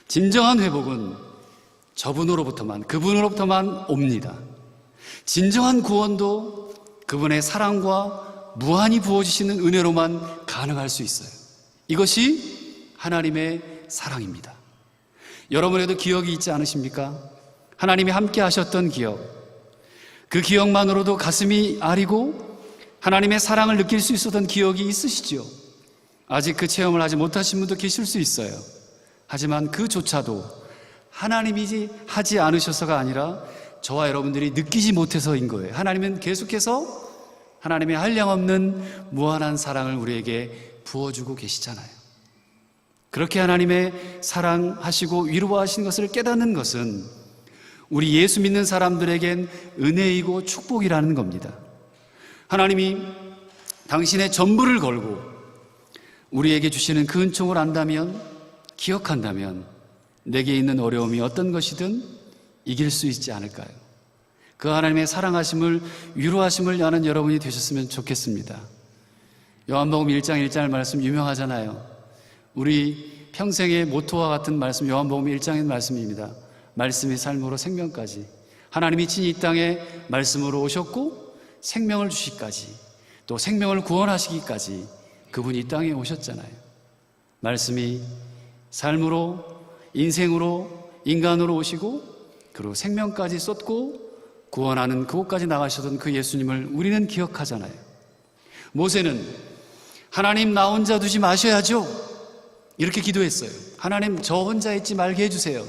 S1: 진정한 회복은 저분으로부터만, 그분으로부터만 옵니다. 진정한 구원도 그분의 사랑과 무한히 부어주시는 은혜로만 가능할 수 있어요. 이것이 하나님의 사랑입니다. 여러분에도 기억이 있지 않으십니까? 하나님이 함께 하셨던 기억, 그 기억만으로도 가슴이 아리고 하나님의 사랑을 느낄 수 있었던 기억이 있으시죠? 아직 그 체험을 하지 못하신 분도 계실 수 있어요. 하지만 그조차도 하나님이 하지 않으셔서가 아니라 저와 여러분들이 느끼지 못해서인 거예요. 하나님은 계속해서 하나님의 한량없는 무한한 사랑을 우리에게 부어주고 계시잖아요. 그렇게 하나님의 사랑하시고 위로하시는 것을 깨닫는 것은 우리 예수 믿는 사람들에겐 은혜이고 축복이라는 겁니다. 하나님이 당신의 전부를 걸고 우리에게 주시는 그 은총을 안다면, 기억한다면 내게 있는 어려움이 어떤 것이든 이길 수 있지 않을까요? 그 하나님의 사랑하심을, 위로하심을 아는 여러분이 되셨으면 좋겠습니다. 요한복음 1장 1절 말씀 유명하잖아요. 우리 평생의 모토와 같은 말씀, 요한복음 1장의 말씀입니다. 말씀이 삶으로 생명까지. 하나님이 친히 이 땅에 말씀으로 오셨고 생명을 주시기까지, 또 생명을 구원하시기까지 그분이 이 땅에 오셨잖아요. 말씀이 삶으로, 인생으로, 인간으로 오시고 그리고 생명까지 쏟고 구원하는 그곳까지 나가셨던 그 예수님을 우리는 기억하잖아요. 모세는 하나님 나 혼자 두지 마셔야죠, 이렇게 기도했어요. 하나님 저 혼자 있지 말게 해주세요.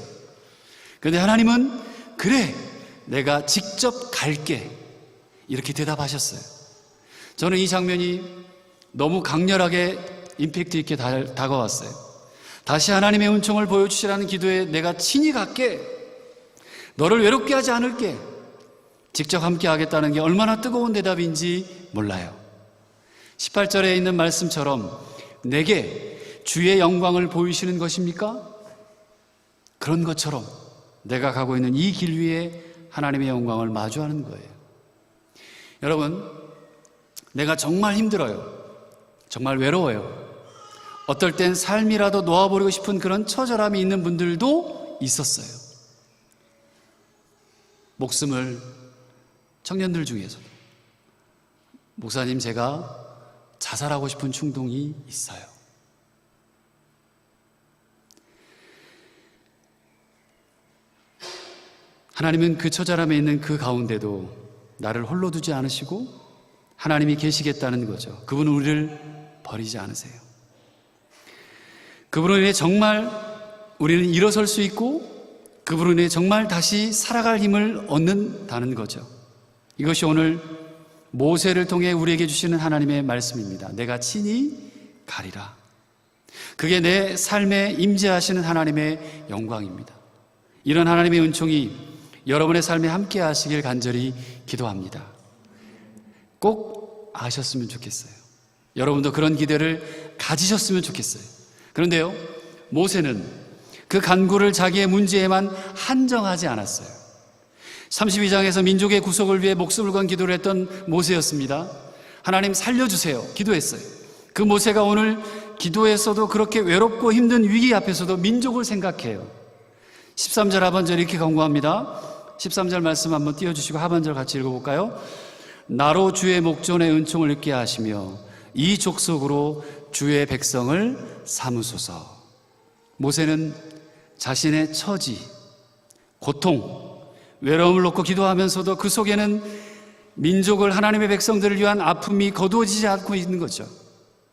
S1: 그런데 하나님은 그래 내가 직접 갈게, 이렇게 대답하셨어요. 저는 이 장면이 너무 강렬하게 임팩트 있게 다가왔어요. 다시 하나님의 은총을 보여주시라는 기도에 내가 친히 갈게, 너를 외롭게 하지 않을게, 직접 함께 하겠다는 게 얼마나 뜨거운 대답인지 몰라요. 18절에 있는 말씀처럼 내게 주의 영광을 보이시는 것입니까? 그런 것처럼 내가 가고 있는 이 길 위에 하나님의 영광을 마주하는 거예요. 여러분, 내가 정말 힘들어요. 정말 외로워요. 어떨 땐 삶이라도 놓아버리고 싶은 그런 처절함이 있는 분들도 있었어요. 목숨을, 청년들 중에서도 목사님 제가 자살하고 싶은 충동이 있어요. 하나님은 그 처절함에 있는 그 가운데도 나를 홀로 두지 않으시고 하나님이 계시겠다는 거죠. 그분은 우리를 버리지 않으세요. 그분으로 인해 정말 우리는 일어설 수 있고 그분으로 인해 정말 다시 살아갈 힘을 얻는다는 거죠. 이것이 오늘 모세를 통해 우리에게 주시는 하나님의 말씀입니다. 내가 친히 가리라. 그게 내 삶에 임재하시는 하나님의 영광입니다. 이런 하나님의 은총이 여러분의 삶에 함께 하시길 간절히 기도합니다. 꼭 아셨으면 좋겠어요. 여러분도 그런 기대를 가지셨으면 좋겠어요. 그런데요, 모세는 그 간구를 자기의 문제에만 한정하지 않았어요. 32장에서 민족의 구속을 위해 목숨을 건 기도를 했던 모세였습니다. 하나님 살려주세요 기도했어요. 그 모세가 오늘 기도에서도 그렇게 외롭고 힘든 위기 앞에서도 민족을 생각해요. 13절 하반절 이렇게 간구합니다. 13절 말씀 한번 띄워주시고 하반절 같이 읽어볼까요? 나로 주의 목전에 은총을 입게 하시며 이 족속으로 주의 백성을 삼으소서. 모세는 자신의 처지, 고통, 외로움을 놓고 기도하면서도 그 속에는 민족을, 하나님의 백성들을 위한 아픔이 거두어지지 않고 있는 거죠.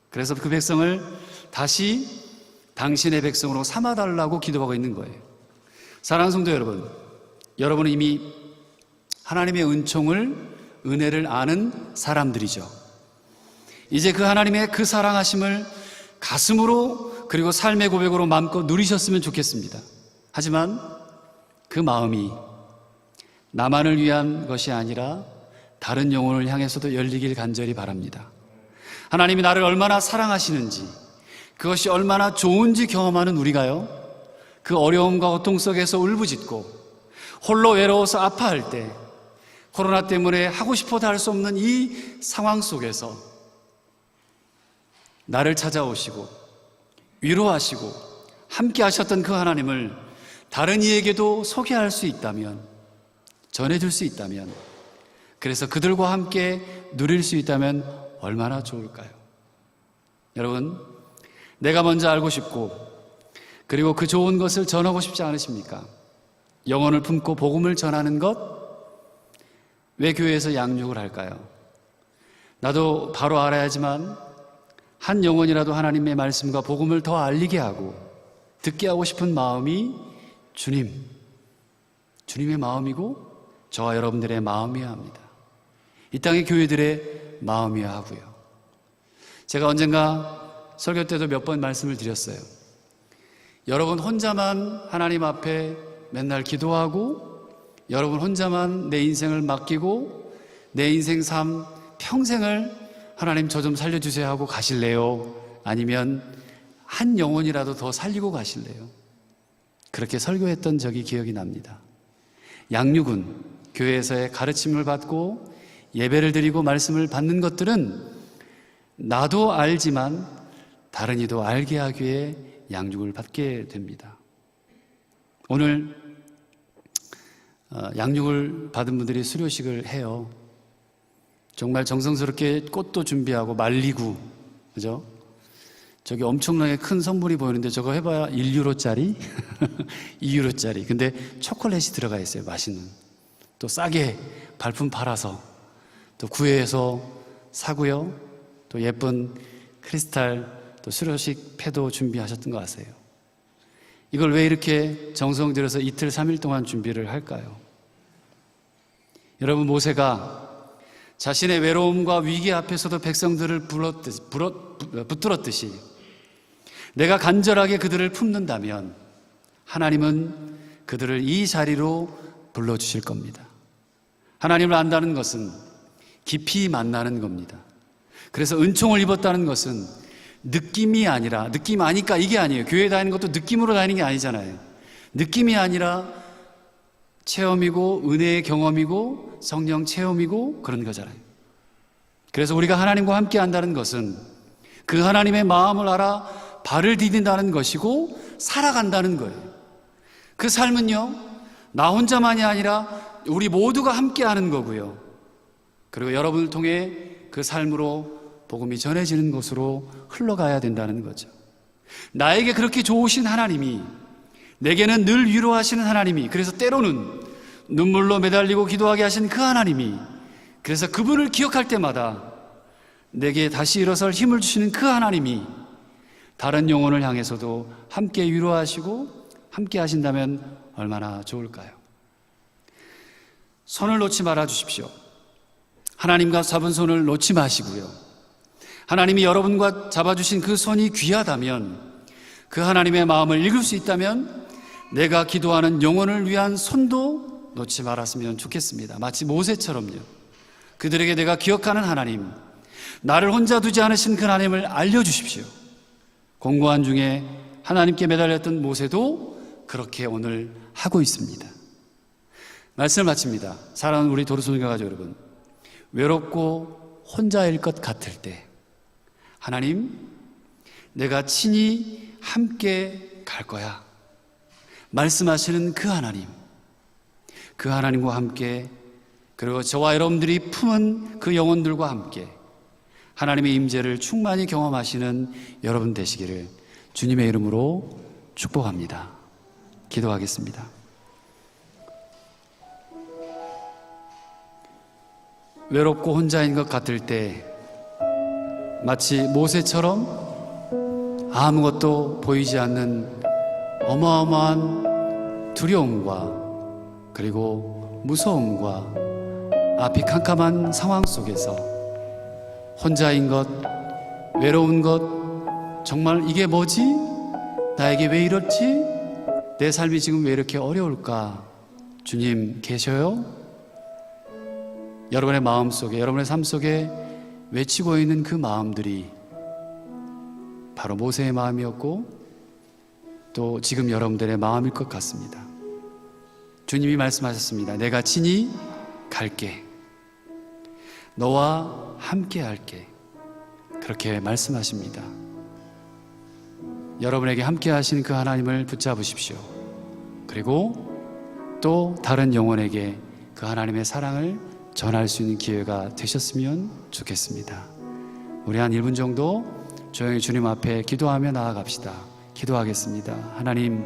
S1: 그래서 그 백성을 다시 당신의 백성으로 삼아달라고 기도하고 있는 거예요. 사랑하는 성도 여러분, 여러분은 이미 하나님의 은혜를 아는 사람들이죠. 이제 그 하나님의 그 사랑하심을 가슴으로 그리고 삶의 고백으로 마음껏 누리셨으면 좋겠습니다. 하지만 그 마음이 나만을 위한 것이 아니라 다른 영혼을 향해서도 열리길 간절히 바랍니다. 하나님이 나를 얼마나 사랑하시는지, 그것이 얼마나 좋은지 경험하는 우리가요, 그 어려움과 고통 속에서 울부짖고 홀로 외로워서 아파할 때, 코로나 때문에 하고 싶어도 할 수 없는 이 상황 속에서 나를 찾아오시고 위로하시고 함께 하셨던 그 하나님을 다른 이에게도 소개할 수 있다면, 전해줄 수 있다면, 그래서 그들과 함께 누릴 수 있다면 얼마나 좋을까요? 여러분, 내가 먼저 알고 싶고 그리고 그 좋은 것을 전하고 싶지 않으십니까? 영혼을 품고 복음을 전하는 것, 왜 교회에서 양육을 할까요? 나도 바로 알아야지만 한 영혼이라도 하나님의 말씀과 복음을 더 알리게 하고 듣게 하고 싶은 마음이 주님의 마음이고 저와 여러분들의 마음이어야 합니다. 이 땅의 교회들의 마음이어야 하고요. 제가 언젠가 설교 때도 몇 번 말씀을 드렸어요. 여러분 혼자만 하나님 앞에 맨날 기도하고 여러분 혼자만 내 인생을 맡기고 내 인생 삶 평생을 하나님 저 좀 살려주세요 하고 가실래요? 아니면 한 영혼이라도 더 살리고 가실래요? 그렇게 설교했던 적이 기억이 납니다. 양육은 교회에서의 가르침을 받고 예배를 드리고 말씀을 받는 것들은 나도 알지만 다른 이도 알게 하기 위해 양육을 받게 됩니다. 오늘 양육을 받은 분들이 수료식을 해요. 정말 정성스럽게 꽃도 준비하고 말리고, 그죠? 저기 엄청나게 큰 선물이 보이는데 저거 해봐야 1유로짜리? 2유로짜리. 근데 초콜릿이 들어가 있어요. 맛있는. 또 싸게 발품 팔아서 또 구해서 사고요. 또 예쁜 크리스탈 또 수료식 패도 준비하셨던 거 아세요? 이걸 왜 이렇게 정성 들여서 이틀 3일 동안 준비를 할까요? 여러분, 모세가 자신의 외로움과 위기 앞에서도 백성들을 붙들었듯이 내가 간절하게 그들을 품는다면 하나님은 그들을 이 자리로 불러주실 겁니다. 하나님을 안다는 것은 깊이 만나는 겁니다. 그래서 은총을 입었다는 것은 느낌이 아니라, 느낌 아니까 이게 아니에요. 교회 다니는 것도 느낌으로 다니는 게 아니잖아요. 느낌이 아니라 체험이고 은혜의 경험이고 성령 체험이고 그런 거잖아요. 그래서 우리가 하나님과 함께 한다는 것은 그 하나님의 마음을 알아 발을 디딘다는 것이고 살아간다는 거예요. 그 삶은요, 나 혼자만이 아니라 우리 모두가 함께 하는 거고요. 그리고 여러분을 통해 그 삶으로 복음이 전해지는 곳으로 흘러가야 된다는 거죠. 나에게 그렇게 좋으신 하나님이, 내게는 늘 위로하시는 하나님이, 그래서 때로는 눈물로 매달리고 기도하게 하신 그 하나님이, 그래서 그분을 기억할 때마다 내게 다시 일어설 힘을 주시는 그 하나님이 다른 영혼을 향해서도 함께 위로하시고 함께 하신다면 얼마나 좋을까요? 손을 놓지 말아 주십시오. 하나님과 잡은 손을 놓지 마시고요. 하나님이 여러분과 잡아주신 그 손이 귀하다면, 그 하나님의 마음을 읽을 수 있다면 내가 기도하는 영혼을 위한 손도 놓지 말았으면 좋겠습니다. 마치 모세처럼요. 그들에게 내가 기억하는 하나님, 나를 혼자 두지 않으신 그 하나님을 알려주십시오. 공고한 중에 하나님께 매달렸던 모세도 그렇게 오늘 하고 있습니다. 말씀을 마칩니다. 사랑하는 우리 도로소녀 가족 여러분, 외롭고 혼자일 것 같을 때 하나님, 내가 친히 함께 갈 거야 말씀하시는 그 하나님, 그 하나님과 함께, 그리고 저와 여러분들이 품은 그 영혼들과 함께 하나님의 임재를 충만히 경험하시는 여러분 되시기를 주님의 이름으로 축복합니다. 기도하겠습니다. 외롭고 혼자인 것 같을 때 마치 모세처럼 아무것도 보이지 않는 어마어마한 두려움과 그리고 무서움과 앞이 캄캄한 상황 속에서 혼자인 것, 외로운 것, 정말 이게 뭐지? 나에게 왜 이렇지? 내 삶이 지금 왜 이렇게 어려울까? 주님 계셔요? 여러분의 마음 속에, 여러분의 삶 속에 외치고 있는 그 마음들이 바로 모세의 마음이었고 또 지금 여러분들의 마음일 것 같습니다. 주님이 말씀하셨습니다. 내가 친히 갈게. 너와 함께 할게. 그렇게 말씀하십니다. 여러분에게 함께 하신 그 하나님을 붙잡으십시오. 그리고 또 다른 영혼에게 그 하나님의 사랑을 전할 수 있는 기회가 되셨으면 좋겠습니다. 우리 한 1분 정도 조용히 주님 앞에 기도하며 나아갑시다. 기도하겠습니다. 하나님,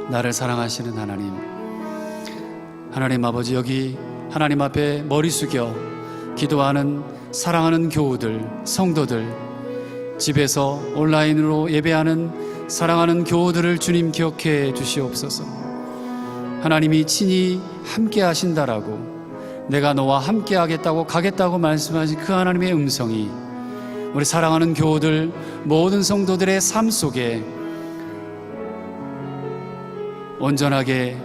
S1: 나를 사랑하시는 하나님, 하나님 아버지, 여기 하나님 앞에 머리 숙여 기도하는 사랑하는 교우들, 성도들, 집에서 온라인으로 예배하는 사랑하는 교우들을 주님 기억해 주시옵소서. 하나님이 친히 함께 하신다라고, 내가 너와 함께 하겠다고 가겠다고 말씀하신 그 하나님의 음성이 우리 사랑하는 교우들, 모든 성도들의 삶 속에 온전하게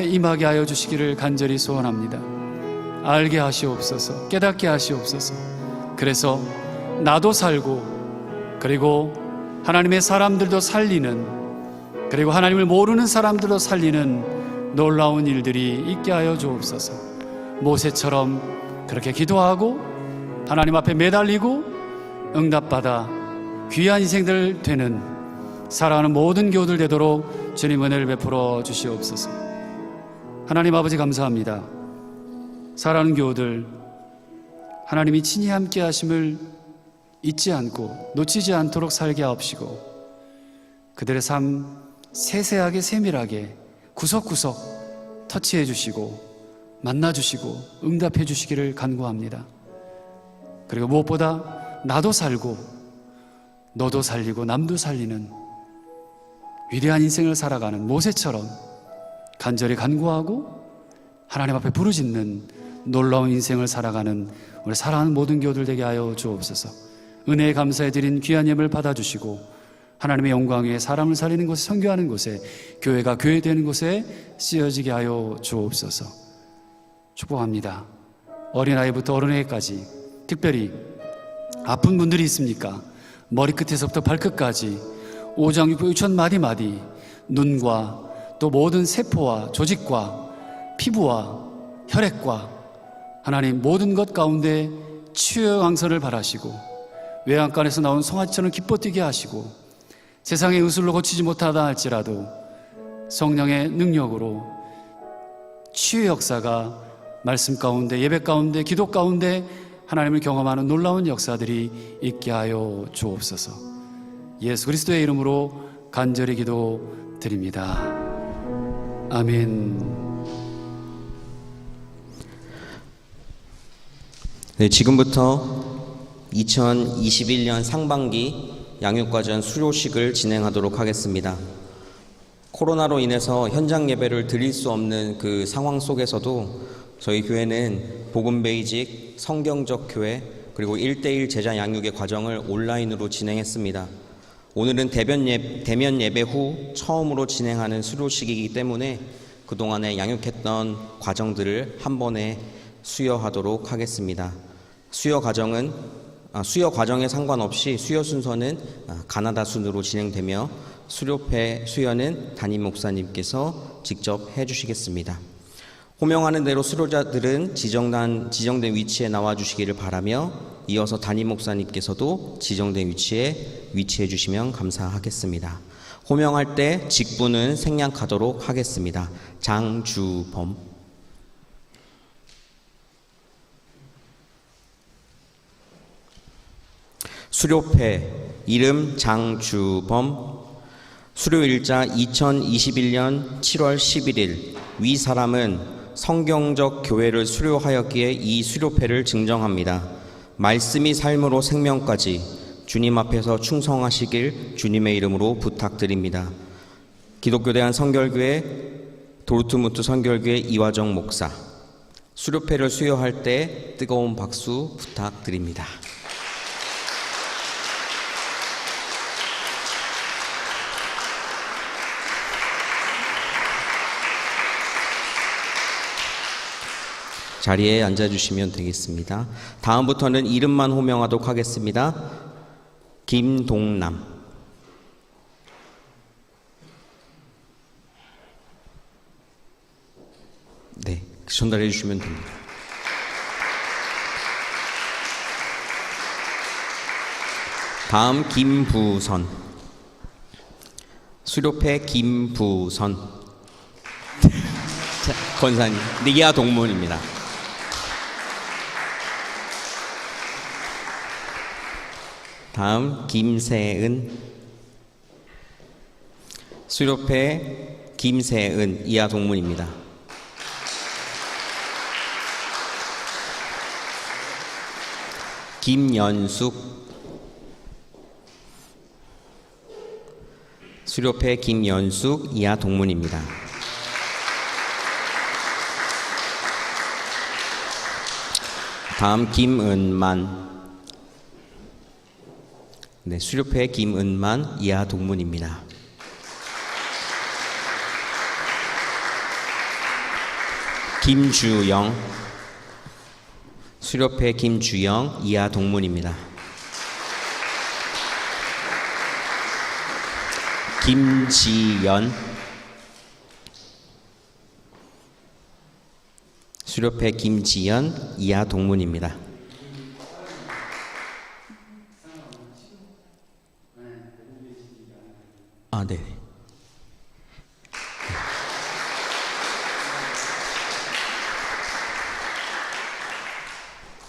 S1: 임하게 하여 주시기를 간절히 소원합니다. 알게 하시옵소서, 깨닫게 하시옵소서. 그래서 나도 살고, 그리고 하나님의 사람들도 살리는, 그리고 하나님을 모르는 사람들도 살리는 놀라운 일들이 있게 하여 주옵소서. 모세처럼 그렇게 기도하고 하나님 앞에 매달리고 응답받아 귀한 인생들 되는 사랑하는 모든 교우들 되도록 주님 은혜를 베풀어 주시옵소서. 하나님 아버지 감사합니다. 사랑하는 교우들, 하나님이 친히 함께 하심을 잊지 않고 놓치지 않도록 살게 하옵시고 그들의 삶 세세하게 세밀하게 구석구석 터치해 주시고 만나 주시고 응답해 주시기를 간구합니다. 그리고 무엇보다 나도 살고 너도 살리고 남도 살리는 위대한 인생을 살아가는 모세처럼 간절히 간구하고 하나님 앞에 부르짖는 놀라운 인생을 살아가는 우리 사랑하는 모든 교우들 되게 하여 주옵소서. 은혜에 감사해 드린 귀한 예물 받아주시고 하나님의 영광 위에 사람을 살리는 곳에, 선교하는 곳에, 교회가 교회되는 곳에 쓰여지게 하여 주옵소서. 축복합니다. 어린아이부터 어른에게까지, 특별히 아픈 분들이 있습니까? 머리끝에서부터 발끝까지 오장육부 유천 마디마디, 눈과 또 모든 세포와 조직과 피부와 혈액과 하나님 모든 것 가운데 치유의 강선을 바라시고 외양간에서 나온 송아지처럼 기뻐 뛰게 하시고 세상의 의술로 고치지 못하다 할지라도 성령의 능력으로 치유의 역사가 말씀 가운데, 예배 가운데, 기도 가운데 하나님을 경험하는 놀라운 역사들이 있게 하여 주옵소서. 예수 그리스도의 이름으로 간절히 기도드립니다. 아멘.
S7: 네, 지금부터 2021년 상반기 양육과정 수료식을 진행하도록 하겠습니다. 코로나로 인해서 현장 예배를 드릴 수 없는 그 상황 속에서도 저희 교회는 복음 베이직, 성경적 교회, 그리고 1:1 제자 양육의 과정을 온라인으로 진행했습니다. 오늘은 대면 예배 후 처음으로 진행하는 수료식이기 때문에 그동안에 양육했던 과정들을 한 번에 수여하도록 하겠습니다. 수여 과정에 상관없이 수여 순서는 가나다 순으로 진행되며 수료패 수여는 담임 목사님께서 직접 해주시겠습니다. 호명하는 대로 수료자들은 지정된 위치에 나와주시기를 바라며 이어서 담임 목사님께서도 지정된 위치에 위치해 주시면 감사하겠습니다. 호명할 때 직분은 생략하도록 하겠습니다. 장주범. 수료패 이름 장주범. 수료일자 2021년 7월 11일. 위 사람은 성경적 교회를 수료하였기에 이 수료패를 증정합니다. 말씀이 삶으로 생명까지 주님 앞에서 충성하시길 주님의 이름으로 부탁드립니다. 기독교대한 성결교회 도르트문트 성결교회 이화정 목사. 수료패를 수여할 때 뜨거운 박수 부탁드립니다. 자리에 앉아주시면 되겠습니다. 다음부터는 이름만 호명하도록 하겠습니다. 김동남. 네, 전달해 주시면 됩니다. 다음 김부선. 수료패 김부선. 자, 권사님, 니기아 동문입니다. 다음 김세은. 수료패 김세은 이하 동문입니다. 김연숙. 수료패 김연숙 이하 동문입니다. 다음 김은만. 네, 수료패 김은만 이하 동문입니다. 김주영. 수료패 김주영 이하 동문입니다. 김지연. 수료패 김지연 이하 동문입니다. 네.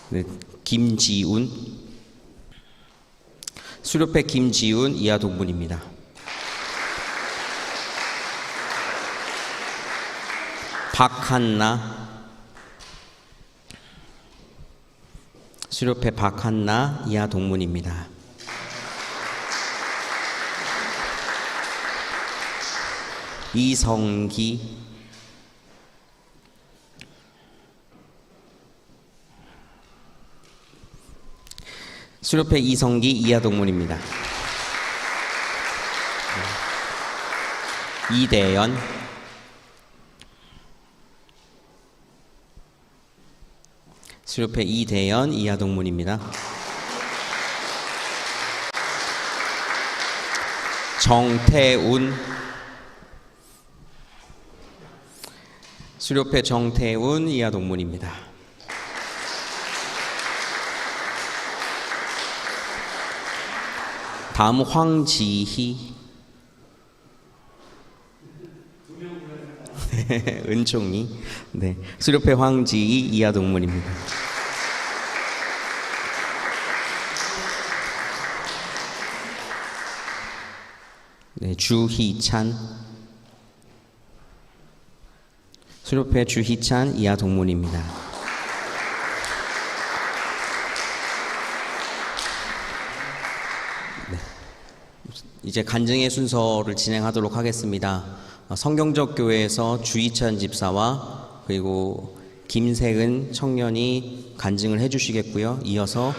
S7: 네, 김지운. 수료패 김지운 이하 동문입니다. 박한나. 수료패 박한나 이하 동문입니다. 이성기. 수료패 이성기 이하 동문입니다. 이대연. 수료패 이대연 이하 동문입니다. 정태운. 수료패 정태운 이하 동문입니다. 다음 황지희. 은총이. 네, 수료패 황지희 이하 동문입니다. 네, 주희찬. 수료패 주희찬 이하 동문입니다. 네, 이제 간증의 순서를 진행하도록 하겠습니다. 성경적 교회에서 주희찬 집사와 그리고 김세은 청년이 간증을 해주시겠고요. 이어서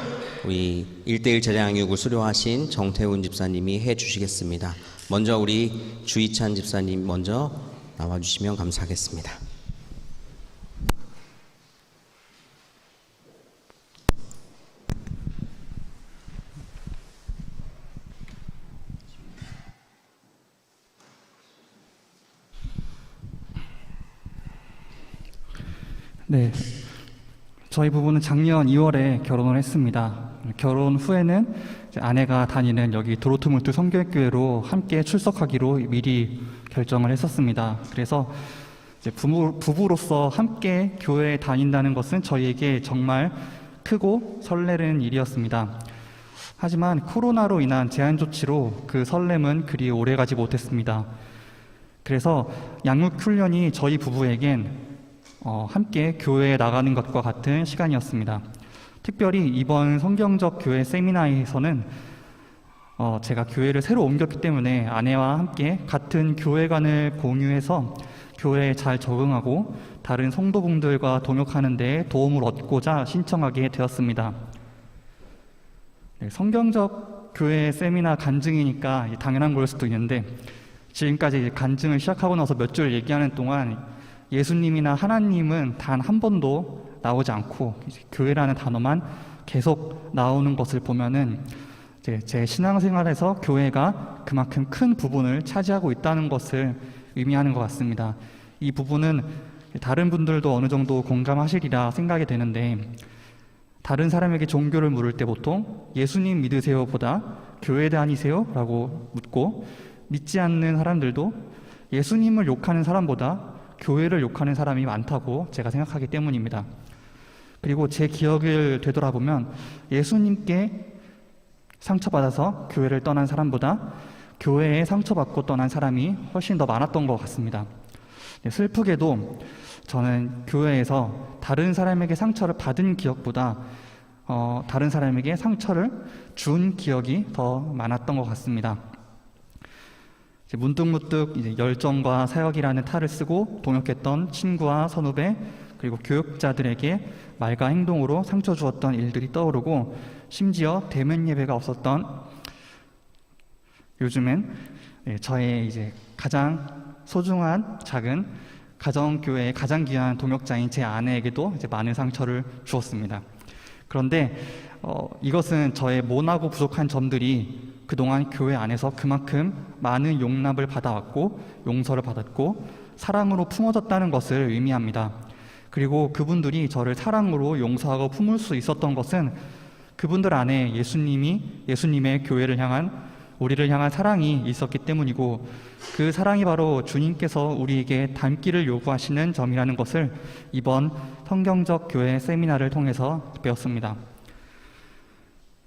S7: 우리 1:1 재량육을 수료하신 정태훈 집사님이 해주시겠습니다. 먼저 우리 주희찬 집사님 먼저 나와주시면 감사하겠습니다.
S8: 네, 저희 부부는 작년 2월에 결혼을 했습니다. 결혼 후에는 이제 아내가 다니는 여기 도로트문트 성결교회로 함께 출석하기로 미리 결정을 했었습니다. 그래서 이제 부부로서 함께 교회에 다닌다는 것은 저희에게 정말 크고 설레는 일이었습니다. 하지만 코로나로 인한 제한 조치로 그 설렘은 그리 오래가지 못했습니다. 그래서 양육 훈련이 저희 부부에겐 함께 교회에 나가는 것과 같은 시간이었습니다. 특별히 이번 성경적 교회 세미나에서는 제가 교회를 새로 옮겼기 때문에 아내와 함께 같은 교회관을 공유해서 교회에 잘 적응하고 다른 성도분들과 동역하는 데 도움을 얻고자 신청하게 되었습니다. 네, 성경적 교회 세미나 간증이니까 당연한 걸 수도 있는데 지금까지 간증을 시작하고 나서 몇 줄 얘기하는 동안 예수님이나 하나님은 단 한 번도 나오지 않고 교회라는 단어만 계속 나오는 것을 보면은 제 신앙생활에서 교회가 그만큼 큰 부분을 차지하고 있다는 것을 의미하는 것 같습니다. 이 부분은 다른 분들도 어느 정도 공감하시리라 생각이 되는데 다른 사람에게 종교를 물을 때 보통 예수님 믿으세요 보다 교회 다니세요? 라고 묻고 믿지 않는 사람들도 예수님을 욕하는 사람보다 교회를 욕하는 사람이 많다고 제가 생각하기 때문입니다. 그리고 제 기억을 되돌아보면 예수님께 상처받아서 교회를 떠난 사람보다 교회에 상처받고 떠난 사람이 훨씬 더 많았던 것 같습니다. 슬프게도 저는 교회에서 다른 사람에게 상처를 받은 기억보다 다른 사람에게 상처를 준 기억이 더 많았던 것 같습니다. 문득문득 이제 열정과 사역이라는 탈을 쓰고 동역했던 친구와 선후배 그리고 교육자들에게 말과 행동으로 상처 주었던 일들이 떠오르고 심지어 대면 예배가 없었던 요즘엔 저의 이제 가장 소중한 작은 가정교회의 가장 귀한 동역자인 제 아내에게도 이제 많은 상처를 주었습니다. 그런데 이것은 저의 모나고 부족한 점들이 그동안 교회 안에서 그만큼 많은 용납을 받아왔고 용서를 받았고 사랑으로 품어졌다는 것을 의미합니다. 그리고 그분들이 저를 사랑으로 용서하고 품을 수 있었던 것은 그분들 안에 예수님의 교회를 향한 우리를 향한 사랑이 있었기 때문이고 그 사랑이 바로 주님께서 우리에게 닮기를 요구하시는 점이라는 것을 이번 성경적 교회 세미나를 통해서 배웠습니다.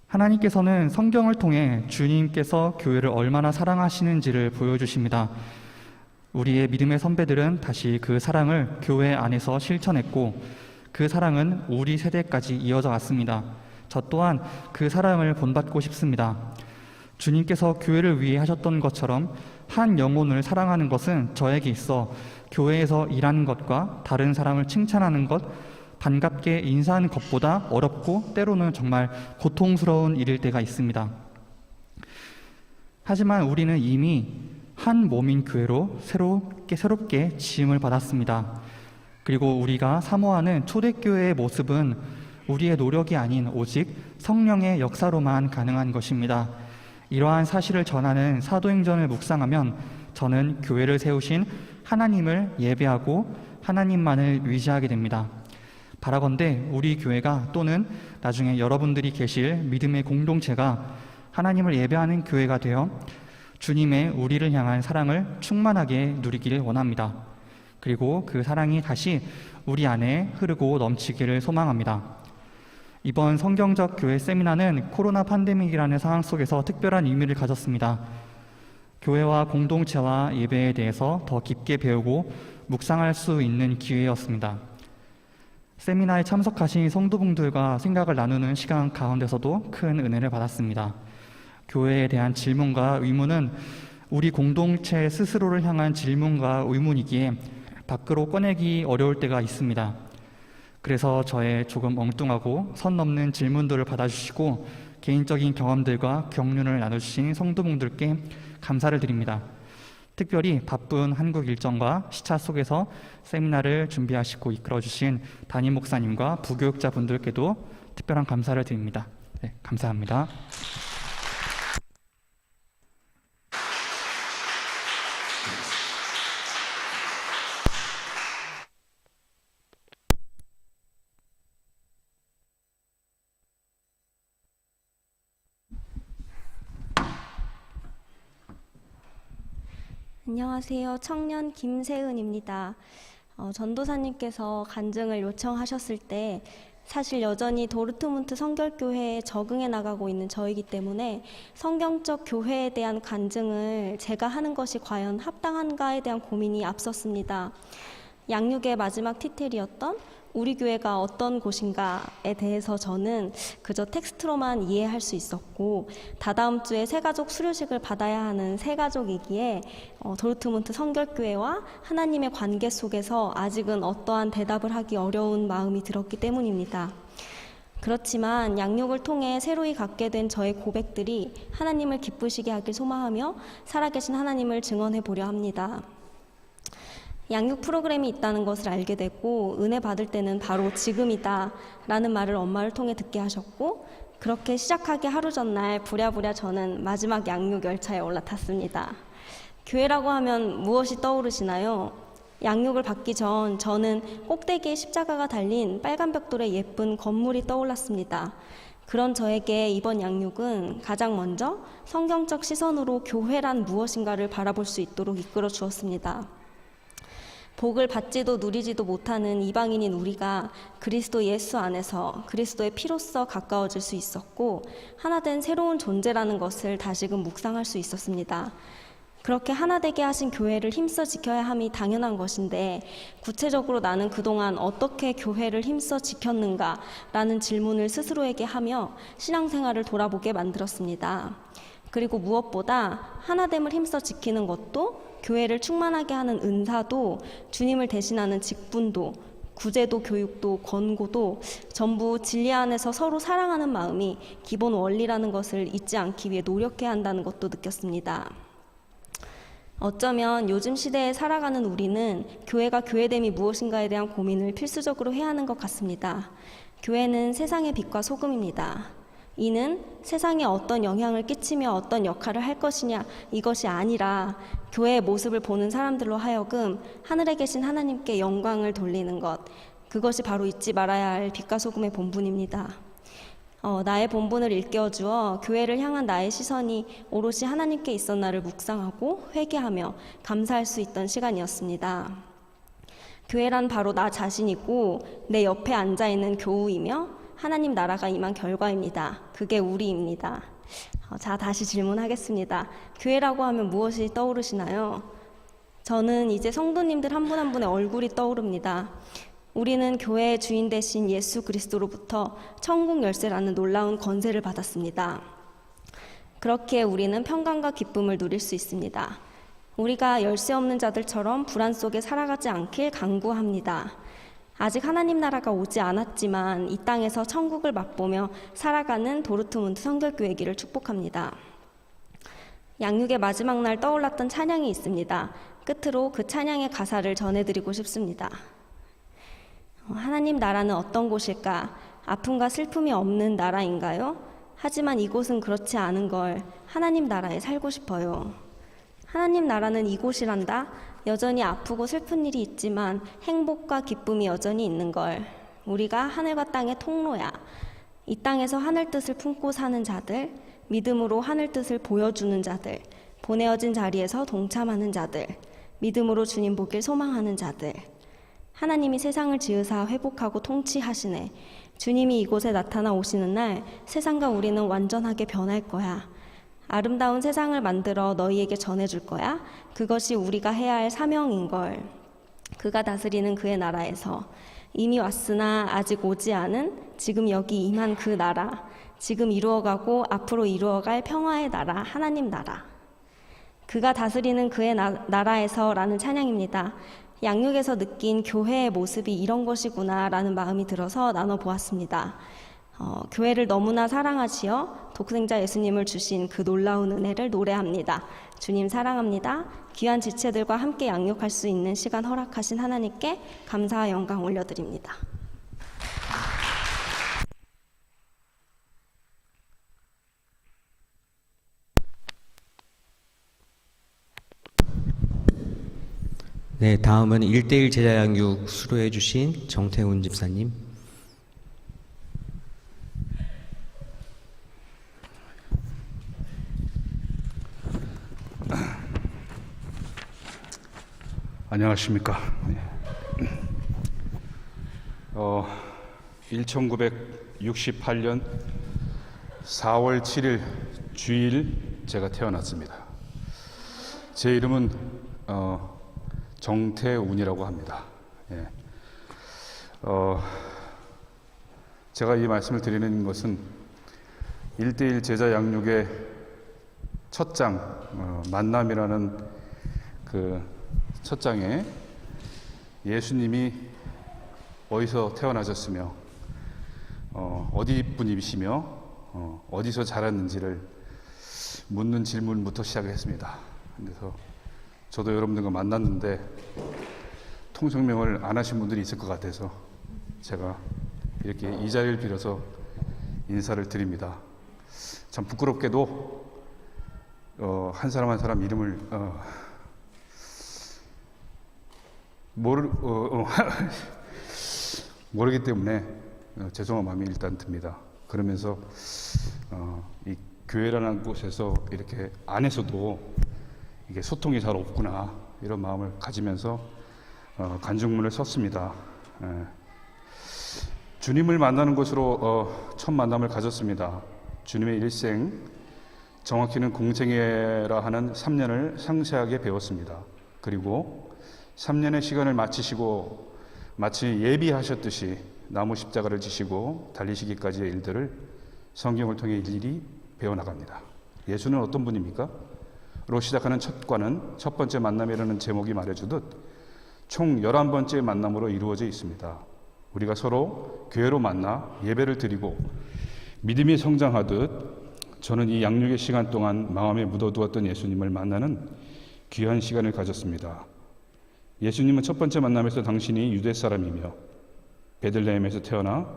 S8: 하나님께서는 성경을 통해 주님께서 교회를 얼마나 사랑하시는지를 보여주십니다. 우리의 믿음의 선배들은 다시 그 사랑을 교회 안에서 실천했고 그 사랑은 우리 세대까지 이어져 왔습니다. 저 또한 그 사랑을 본받고 싶습니다. 주님께서 교회를 위해 하셨던 것처럼 한 영혼을 사랑하는 것은 저에게 있어 교회에서 일하는 것과 다른 사람을 칭찬하는 것, 반갑게 인사하는 것보다 어렵고 때로는 정말 고통스러운 일일 때가 있습니다. 하지만 우리는 이미 한 몸인 교회로 새롭게 지음을 받았습니다. 그리고 우리가 사모하는 초대교회의 모습은 우리의 노력이 아닌 오직 성령의 역사로만 가능한 것입니다. 이러한 사실을 전하는 사도행전을 묵상하면 저는 교회를 세우신 하나님을 예배하고 하나님만을 의지하게 됩니다. 바라건대 우리 교회가 또는 나중에 여러분들이 계실 믿음의 공동체가 하나님을 예배하는 교회가 되어 주님의 우리를 향한 사랑을 충만하게 누리기를 원합니다. 그리고 그 사랑이 다시 우리 안에 흐르고 넘치기를 소망합니다. 이번 성경적 교회 세미나는 코로나 팬데믹이라는 상황 속에서 특별한 의미를 가졌습니다. 교회와 공동체와 예배에 대해서 더 깊게 배우고 묵상할 수 있는 기회였습니다. 세미나에 참석하신 성도분들과 생각을 나누는 시간 가운데서도 큰 은혜를 받았습니다. 교회에 대한 질문과 의문은 우리 공동체 스스로를 향한 질문과 의문이기에 밖으로 꺼내기 어려울 때가 있습니다. 그래서 저의 조금 엉뚱하고 선 넘는 질문들을 받아주시고 개인적인 경험들과 격려를 나눠주신 성도분들께 감사를 드립니다. 특별히 바쁜 한국 일정과 시차 속에서 세미나를 준비하시고 이끌어주신 담임 목사님과 부교육자분들께도 특별한 감사를 드립니다. 네, 감사합니다.
S9: 안녕하세요. 청년 김세은입니다. 전도사님께서 간증을 요청하셨을 때 사실 여전히 도르트문트 성결교회에 적응해 나가고 있는 저이기 때문에 성경적 교회에 대한 간증을 제가 하는 것이 과연 합당한가에 대한 고민이 앞섰습니다. 양육의 마지막 티텔이었던 우리 교회가 어떤 곳인가에 대해서 저는 그저 텍스트로만 이해할 수 있었고 다다음 주에 새가족 수료식을 받아야 하는 새가족이기에 도르트문트 성결교회와 하나님의 관계 속에서 아직은 어떠한 대답을 하기 어려운 마음이 들었기 때문입니다. 그렇지만 양육을 통해 새로이 갖게 된 저의 고백들이 하나님을 기쁘시게 하길 소망하며 살아계신 하나님을 증언해 보려 합니다. 양육 프로그램이 있다는 것을 알게 됐고 은혜 받을 때는 바로 지금이다 라는 말을 엄마를 통해 듣게 하셨고 그렇게 시작하기 하루 전날 부랴부랴 저는 마지막 양육 열차에 올라탔습니다. 교회라고 하면 무엇이 떠오르시나요? 양육을 받기 전 저는 꼭대기에 십자가가 달린 빨간 벽돌의 예쁜 건물이 떠올랐습니다. 그런 저에게 이번 양육은 가장 먼저 성경적 시선으로 교회란 무엇인가를 바라볼 수 있도록 이끌어 주었습니다. 복을 받지도 누리지도 못하는 이방인인 우리가 그리스도 예수 안에서 그리스도의 피로써 가까워질 수 있었고 하나된 새로운 존재라는 것을 다시금 묵상할 수 있었습니다. 그렇게 하나되게 하신 교회를 힘써 지켜야 함이 당연한 것인데 구체적으로 나는 그동안 어떻게 교회를 힘써 지켰는가라는 질문을 스스로에게 하며 신앙생활을 돌아보게 만들었습니다. 그리고 무엇보다 하나됨을 힘써 지키는 것도 교회를 충만하게 하는 은사도 주님을 대신하는 직분도 구제도 교육도 권고도 전부 진리 안에서 서로 사랑하는 마음이 기본 원리라는 것을 잊지 않기 위해 노력해야 한다는 것도 느꼈습니다. 어쩌면 요즘 시대에 살아가는 우리는 교회가 교회됨이 무엇인가에 대한 고민을 필수적으로 해야 하는 것 같습니다. 교회는 세상의 빛과 소금입니다. 이는 세상에 어떤 영향을 끼치며 어떤 역할을 할 것이냐 이것이 아니라 교회의 모습을 보는 사람들로 하여금 하늘에 계신 하나님께 영광을 돌리는 것, 그것이 바로 잊지 말아야 할 빛과 소금의 본분입니다. 나의 본분을 일깨워주어 교회를 향한 나의 시선이 오롯이 하나님께 있었나를 묵상하고 회개하며 감사할 수 있던 시간이었습니다. 교회란 바로 나 자신이고 내 옆에 앉아있는 교우이며 하나님 나라가 임한 결과입니다. 그게 우리입니다. 자, 다시 질문하겠습니다. 교회라고 하면 무엇이 떠오르시나요? 저는 이제 성도님들 한 분 한 분의 얼굴이 떠오릅니다. 우리는 교회의 주인 되신 예수 그리스도로부터 천국 열쇠라는 놀라운 권세를 받았습니다. 그렇기에 우리는 평강과 기쁨을 누릴 수 있습니다. 우리가 열쇠 없는 자들처럼 불안 속에 살아가지 않길 간구합니다. 아직 하나님 나라가 오지 않았지만 이 땅에서 천국을 맛보며 살아가는 도르트문트 성결교회기를 축복합니다. 양육의 마지막 날 떠올랐던 찬양이 있습니다. 끝으로 그 찬양의 가사를 전해드리고 싶습니다. 하나님 나라는 어떤 곳일까? 아픔과 슬픔이 없는 나라인가요? 하지만 이곳은 그렇지 않은 걸 하나님 나라에 살고 싶어요. 하나님 나라는 이곳이란다. 여전히 아프고 슬픈 일이 있지만 행복과 기쁨이 여전히 있는 걸. 우리가 하늘과 땅의 통로야. 이 땅에서 하늘 뜻을 품고 사는 자들, 믿음으로 하늘 뜻을 보여주는 자들, 보내어진 자리에서 동참하는 자들, 믿음으로 주님 보길 소망하는 자들. 하나님이 세상을 지으사 회복하고 통치하시네. 주님이 이곳에 나타나 오시는 날 세상과 우리는 완전하게 변할 거야. 아름다운 세상을 만들어 너희에게 전해줄 거야. 그것이 우리가 해야 할 사명인걸. 그가 다스리는 그의 나라에서 이미 왔으나 아직 오지 않은 지금 여기 임한 그 나라, 지금 이루어가고 앞으로 이루어갈 평화의 나라, 하나님 나라. 그가 다스리는 그의 나라에서라는 찬양입니다. 양육에서 느낀 교회의 모습이 이런 것이구나 라는 마음이 들어서 나눠보았습니다. 교회를 너무나 사랑하시어 독생자 예수님을 주신 그 놀라운 은혜를 노래합니다. 주님 사랑합니다. 귀한 지체들과 함께 양육할 수 있는 시간 허락하신 하나님께 감사와 영광 올려드립니다.
S7: 네, 다음은 1:1 제자 양육 수료해 주신 정태훈 집사님.
S10: 안녕하십니까. 1968년 4월 7일 주일 제가 태어났습니다. 제 이름은 정태운이라고 합니다. 예. 제가 이 말씀을 드리는 것은 1:1 제자 양육의 첫 장, 만남이라는 그 첫 장에 예수님이 어디서 태어나셨으며 어디 분이시며 어디서 자랐는지를 묻는 질문부터 시작했습니다. 그래서 저도 여러분들과 만났는데 통성명을 안 하신 분들이 있을 것 같아서 제가 이렇게 이 자리를 빌어서 인사를 드립니다. 참 부끄럽게도 한 사람 한 사람 이름을 모르기 때문에 죄송한 마음이 일단 듭니다. 그러면서 이 교회라는 곳에서 이렇게 안에서도 이게 소통이 잘 없구나 이런 마음을 가지면서 간증문을 썼습니다. 주님을 만나는 곳으로 첫 만남을 가졌습니다. 주님의 일생, 정확히는 공생애라 하는 3년을 상세하게 배웠습니다. 그리고 3년의 시간을 마치시고 마치 예비하셨듯이 나무 십자가를 지시고 달리시기까지의 일들을 성경을 통해 일일이 배워나갑니다. 예수는 어떤 분입니까? 로 시작하는 첫 과는 첫 번째 만남이라는 제목이 말해주듯 총 11번째 만남으로 이루어져 있습니다. 우리가 서로 교회로 만나 예배를 드리고 믿음이 성장하듯 저는 이 양육의 시간 동안 마음에 묻어두었던 예수님을 만나는 귀한 시간을 가졌습니다. 예수님은 첫 번째 만남에서 당신이 유대 사람이며 베들레헴에서 태어나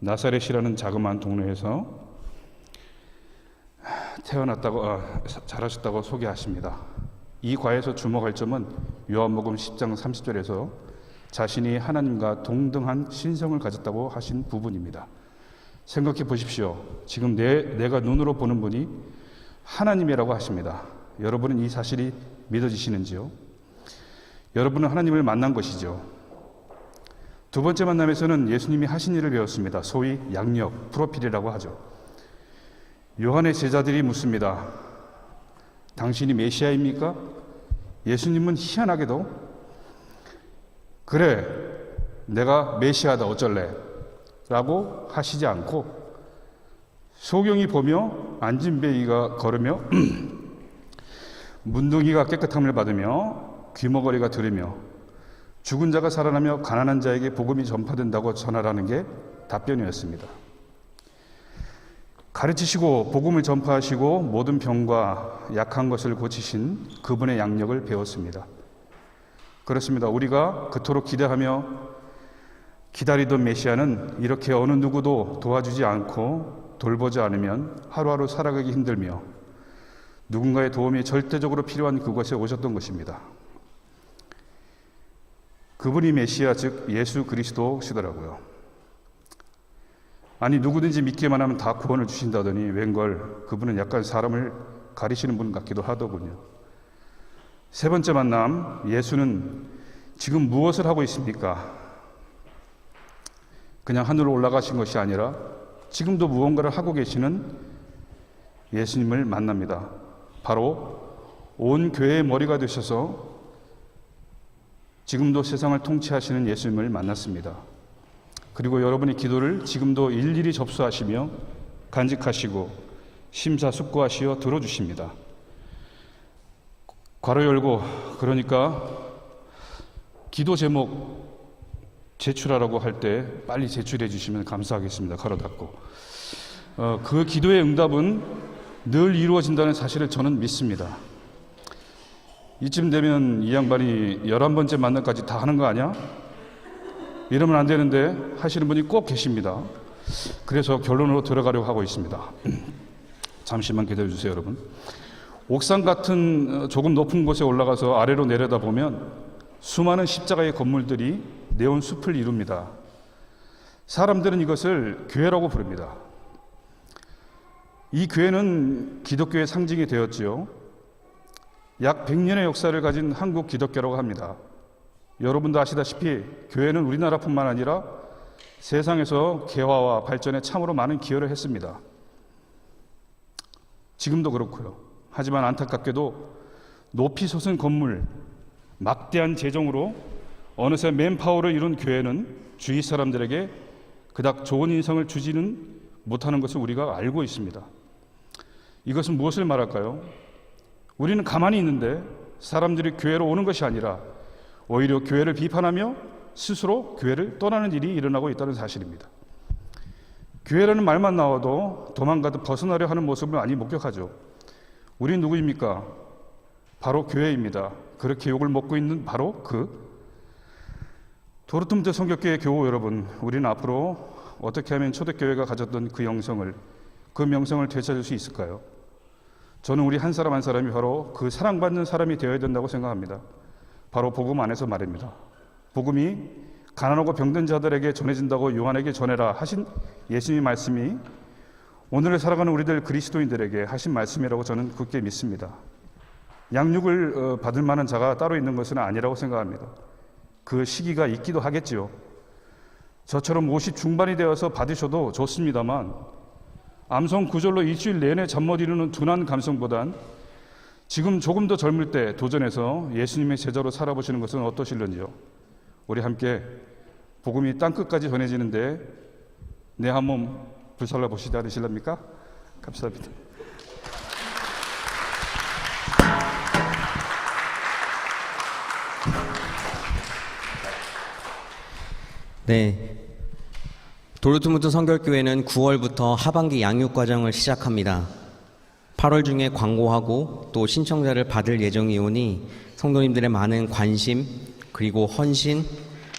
S10: 나사렛이라는 자그마한 동네에서 자라셨다고 소개하십니다. 이 과에서 주목할 점은 요한복음 10장 30절에서 자신이 하나님과 동등한 신성을 가졌다고 하신 부분입니다. 생각해 보십시오. 지금 내가 눈으로 보는 분이 하나님이라고 하십니다. 여러분은 이 사실이 믿어지시는지요? 여러분은 하나님을 만난 것이죠. 두 번째 만남에서는 예수님이 하신 일을 배웠습니다. 소위 양력, 프로필이라고 하죠. 요한의 제자들이 묻습니다. 당신이 메시아입니까? 예수님은 희한하게도 그래, 내가 메시아다 어쩔래? 라고 하시지 않고 소경이 보며 앉은 베이가 걸으며 문둥이가 깨끗함을 받으며 귀머거리가 들으며 죽은 자가 살아나며 가난한 자에게 복음이 전파된다고 전하라는 게 답변이었습니다. 가르치시고 복음을 전파하시고 모든 병과 약한 것을 고치신 그분의 양력을 배웠습니다. 그렇습니다. 우리가 그토록 기대하며 기다리던 메시아는 이렇게 어느 누구도 도와주지 않고 돌보지 않으면 하루하루 살아가기 힘들며 누군가의 도움이 절대적으로 필요한 그곳에 오셨던 것입니다. 그분이 메시아 즉 예수 그리스도시더라고요. 아니 누구든지 믿기만 하면 다 구원을 주신다더니 웬걸 그분은 약간 사람을 가리시는 분 같기도 하더군요. 세 번째 만남, 예수는 지금 무엇을 하고 있습니까? 그냥 하늘로 올라가신 것이 아니라 지금도 무언가를 하고 계시는 예수님을 만납니다. 바로 온 교회의 머리가 되셔서 지금도 세상을 통치하시는 예수님을 만났습니다. 그리고 여러분의 기도를 지금도 일일이 접수하시며 간직하시고 심사숙고하시어 들어주십니다. 괄호 열고 그러니까 기도 제목 제출하라고 할 때 빨리 제출해 주시면 감사하겠습니다. 괄호 닫고 그 기도의 응답은 늘 이루어진다는 사실을 저는 믿습니다. 이쯤 되면 이 양반이 11번째 만남까지 다 하는 거 아니야? 이러면 안 되는데 하시는 분이 꼭 계십니다. 그래서 결론으로 들어가려고 하고 있습니다. 잠시만 기다려 주세요, 여러분. 옥상 같은 조금 높은 곳에 올라가서 아래로 내려다보면 수많은 십자가의 건물들이 네온 숲을 이룹니다. 사람들은 이것을 교회라고 부릅니다. 이 교회는 기독교의 상징이 되었지요. 약 100년의 역사를 가진 한국 기독교라고 합니다. 여러분도 아시다시피 교회는 우리나라뿐만 아니라 세상에서 개화와 발전에 참으로 많은 기여를 했습니다. 지금도 그렇고요. 하지만 안타깝게도 높이 솟은 건물, 막대한 재정으로 어느새 맨파워를 이룬 교회는 주위 사람들에게 그닥 좋은 인상을 주지는 못하는 것을 우리가 알고 있습니다. 이것은 무엇을 말할까요? 우리는 가만히 있는데 사람들이 교회로 오는 것이 아니라 오히려 교회를 비판하며 스스로 교회를 떠나는 일이 일어나고 있다는 사실입니다. 교회라는 말만 나와도 도망가듯 벗어나려 하는 모습을 많이 목격하죠. 우리는 누구입니까? 바로 교회입니다. 그렇게 욕을 먹고 있는 바로 도르트문트 성결교회 교우 여러분, 우리는 앞으로 어떻게 하면 초대교회가 가졌던 그 명성을 되찾을 수 있을까요? 저는 우리 한 사람 한 사람이 바로 그 사랑받는 사람이 되어야 된다고 생각합니다. 바로 복음 안에서 말입니다. 복음이 가난하고 병든 자들에게 전해진다고 요한에게 전해라 하신 예수님의 말씀이 오늘을 살아가는 우리들 그리스도인들에게 하신 말씀이라고 저는 굳게 믿습니다. 양육을 받을 만한 자가 따로 있는 것은 아니라고 생각합니다. 그 시기가 있기도 하겠지요. 저처럼 50 중반이 되어서 받으셔도 좋습니다만 암송 구절로 일주일 내내 잠 못 이루는 둔한 감성보단 지금 조금 더 젊을 때 도전해서 예수님의 제자로 살아보시는 것은 어떠실런지요? 우리 함께 복음이 땅끝까지 전해지는데 내 한 몸 불살라 보시지 않으실랍니까? 감사합니다.
S7: 네. 도르트문트 성결교회는 9월부터 하반기 양육 과정을 시작합니다. 8월 중에 광고하고 또 신청자를 받을 예정이오니 성도님들의 많은 관심 그리고 헌신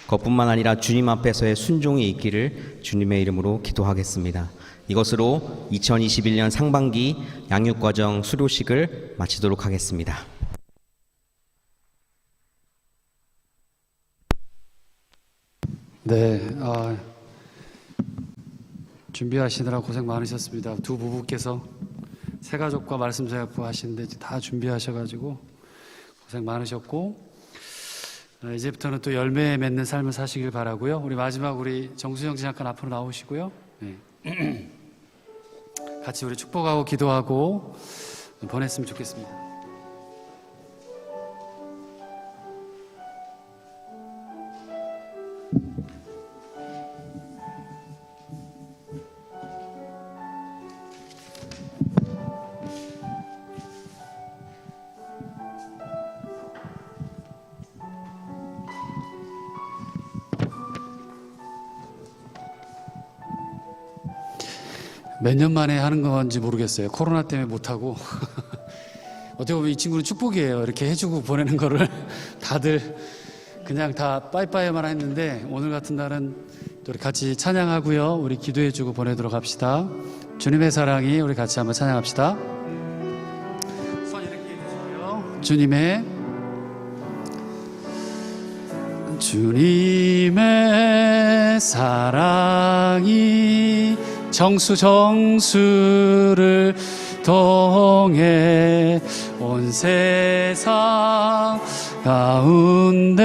S7: 그것뿐만 아니라 주님 앞에서의 순종이 있기를 주님의 이름으로 기도하겠습니다. 이것으로 2021년 상반기 양육과정 수료식을 마치도록 하겠습니다.
S1: 네, 준비하시느라 고생 많으셨습니다. 두 부부께서 새 가족과 말씀 제작부 하시는데 다 준비하셔가지고 고생 많으셨고, 이제부터는 또 열매 맺는 삶을 사시길 바라고요. 우리 마지막 우리 정수영 잠깐 앞으로 나오시고요. 네. 같이 우리 축복하고 기도하고 보냈으면 좋겠습니다. 몇 년 만에 하는 건지 모르겠어요. 코로나 때문에 못하고. 어떻게 보면 이 친구는 축복이에요. 이렇게 해주고 보내는 거를 다들 그냥 다 빠이빠이만 했는데, 오늘 같은 날은 또 우리 같이 찬양하고요. 우리 기도해주고 보내도록 합시다. 주님의 사랑이, 우리 같이 한번 찬양합시다. 손 이렇게 해주시고요. 주님의 사랑이 정수를 통해 온 세상 가운데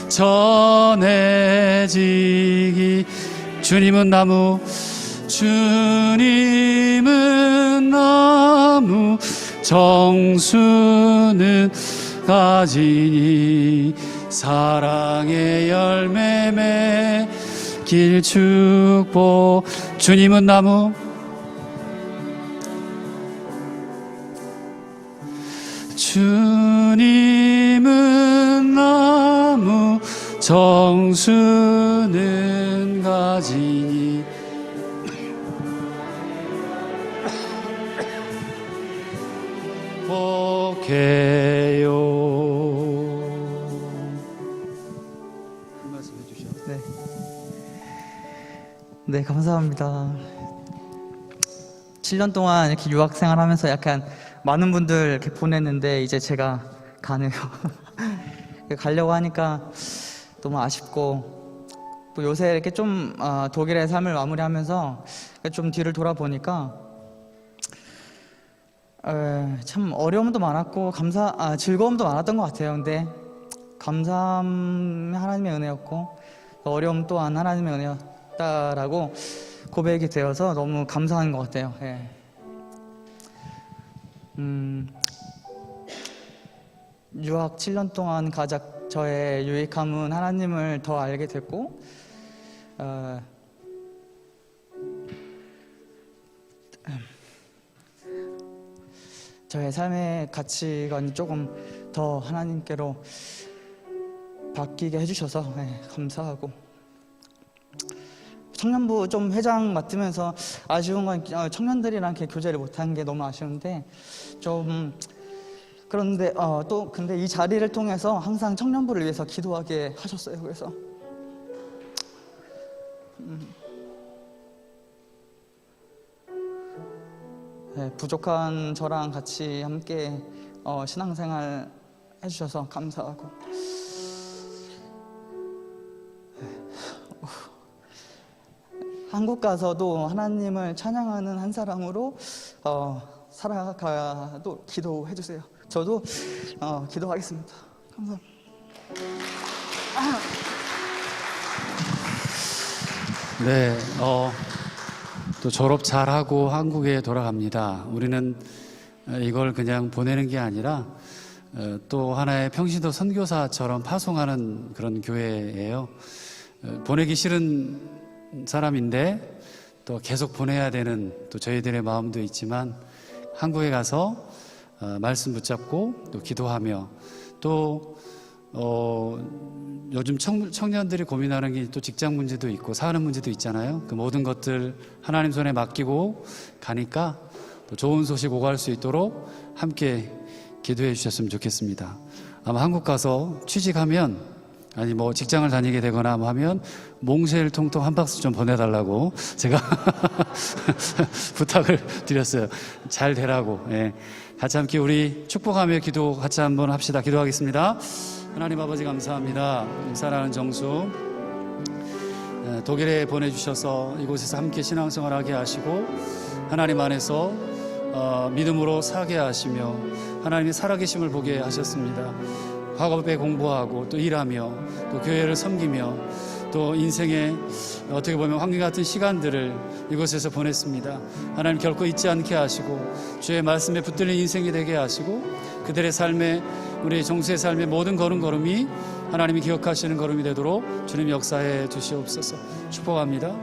S1: 전해지기. 주님은 나무 정수는 가지니 사랑의 열매 맺길 축복. 주님은 나무 정수는 가지니 복해요. 한 말씀 해주시죠.
S2: 네, 감사합니다. 7년 동안 이렇게 유학 생활하면서 약간 많은 분들 이렇게 보냈는데 이제 제가 가네요. 가려고 하니까 너무 아쉽고, 또 요새 이렇게 좀 독일의 삶을 마무리하면서 좀 뒤를 돌아보니까 참 어려움도 많았고 즐거움도 많았던 것 같아요. 근데 감사함이 하나님의 은혜였고, 어려움 또한 하나님의 은혜였다라고 고백이 되어서 너무 감사한 것 같아요. 예. 유학 7년 동안 가장 저의 유익함은 하나님을 더 알게 됐고, 저의 삶의 가치관이 조금 더 하나님께로 바뀌게 해주셔서 감사하고, 청년부 좀 회장 맡으면서 아쉬운 건 청년들이랑 이렇게 교제를 못한 게 너무 아쉬운데, 좀 그런데 또 근데 이 자리를 통해서 항상 청년부를 위해서 기도하게 하셨어요. 그래서 부족한 저랑 같이 함께 신앙생활 해주셔서 감사하고, 한국 가서도 하나님을 찬양하는 한 사람으로 살아가도 기도해 주세요. 저도 기도하겠습니다. 감사합니다.
S1: 네, 또 졸업 잘하고 한국에 돌아갑니다. 우리는 이걸 그냥 보내는 게 아니라 또 하나의 평신도 선교사처럼 파송하는 그런 교회예요. 보내기 싫은 사람인데 또 계속 보내야 되는 또 저희들의 마음도 있지만, 한국에 가서 말씀 붙잡고 또 기도하며, 또 요즘 청년들이 고민하는 게 또 직장 문제도 있고 사는 문제도 있잖아요. 그 모든 것들 하나님 손에 맡기고 가니까 또 좋은 소식 오갈 수 있도록 함께 기도해 주셨으면 좋겠습니다. 아마 한국 가서 취직하면, 아니 뭐 직장을 다니게 되거나 뭐 하면 몽쉘 통통 한 박스 좀 보내달라고 제가 부탁을 드렸어요. 잘 되라고. 예. 같이 함께 우리 축복하며 기도 같이 한번 합시다. 기도하겠습니다. 하나님 아버지 감사합니다. 사랑하는 정수, 독일에 보내주셔서 이곳에서 함께 신앙생활하게 하시고 하나님 안에서 믿음으로 사게 하시며 하나님이 살아계심을 보게 하셨습니다. 학업에 공부하고 또 일하며 또 교회를 섬기며 또 인생의 어떻게 보면 황금 같은 시간들을 이곳에서 보냈습니다. 하나님 결코 잊지 않게 하시고 주의 말씀에 붙들린 인생이 되게 하시고 그들의 삶에 우리 종수의 삶의 모든 걸음걸음이 하나님이 기억하시는 걸음이 되도록 주님 역사해 주시옵소서. 축복합니다.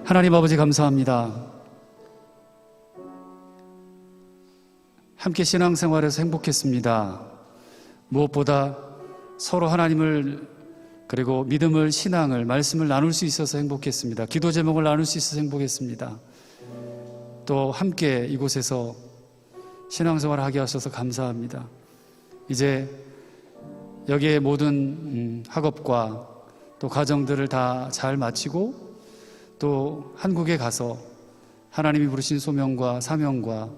S1: 하나님 아버지 감사합니다. 함께 신앙생활에서 행복했습니다. 무엇보다 서로 하나님을 그리고 믿음을, 신앙을, 말씀을 나눌 수 있어서 행복했습니다. 기도 제목을 나눌 수 있어서 행복했습니다. 또 함께 이곳에서 신앙생활을 하게 하셔서 감사합니다. 이제 여기에 모든 학업과 또 가정들을 다 잘 마치고 또 한국에 가서 하나님이 부르신 소명과 사명과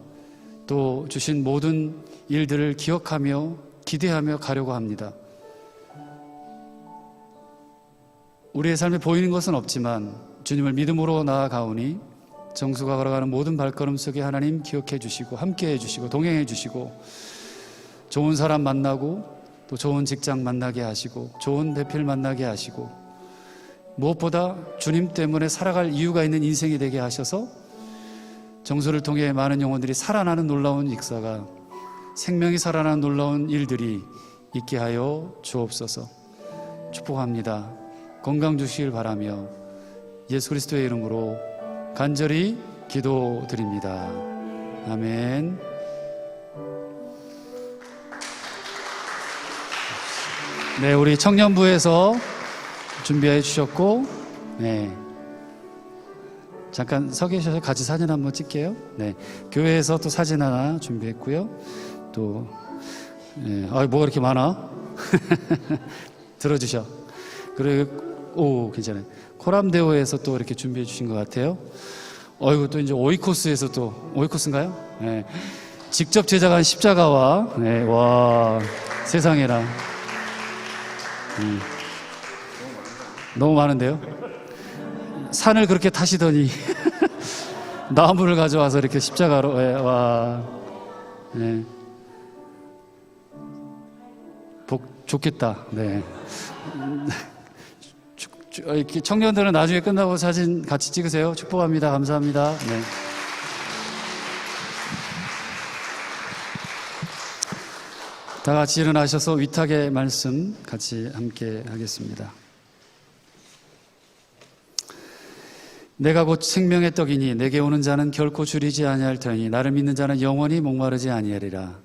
S1: 또 주신 모든 일들을 기억하며 기대하며 가려고 합니다. 우리의 삶에 보이는 것은 없지만 주님을 믿음으로 나아가오니 정수가 걸어가는 모든 발걸음 속에 하나님 기억해 주시고 함께해 주시고 동행해 주시고 좋은 사람 만나고 또 좋은 직장 만나게 하시고 좋은 배필 만나게 하시고 무엇보다 주님 때문에 살아갈 이유가 있는 인생이 되게 하셔서 정수를 통해 많은 영혼들이 살아나는 놀라운 역사가 생명이 살아나는 놀라운 일들이 있게 하여 주옵소서. 축복합니다. 건강 주시길 바라며 예수 그리스도의 이름으로 간절히 기도드립니다. 아멘. 네, 우리 청년부에서 준비해 주셨고, 네. 잠깐 서 계셔서 같이 사진 한번 찍게요. 네. 교회에서 또 사진 하나 준비했고요. 또, 네. 뭐가 이렇게 많아? 들어주셔. 그리고, 괜찮아요. 코람데오에서 또 이렇게 준비해 주신 것 같아요. 또 이제 오이코스에서 또, 오이코스인가요? 네. 직접 제작한 십자가와, 네. 와, 세상에나. 너무 많은데요? 산을 그렇게 타시더니 나무를 가져와서 이렇게 십자가로 와, 네. 복 좋겠다. 네. 이렇게 청년들은 나중에 끝나고 사진 같이 찍으세요. 축복합니다. 감사합니다. 네. 다 같이 일어나셔서 위탁의 말씀 같이 함께 하겠습니다. 내가 곧 생명의 떡이니 내게 오는 자는 결코 줄이지 아니할 터니 나를 믿는 자는 영원히 목마르지 아니하리라.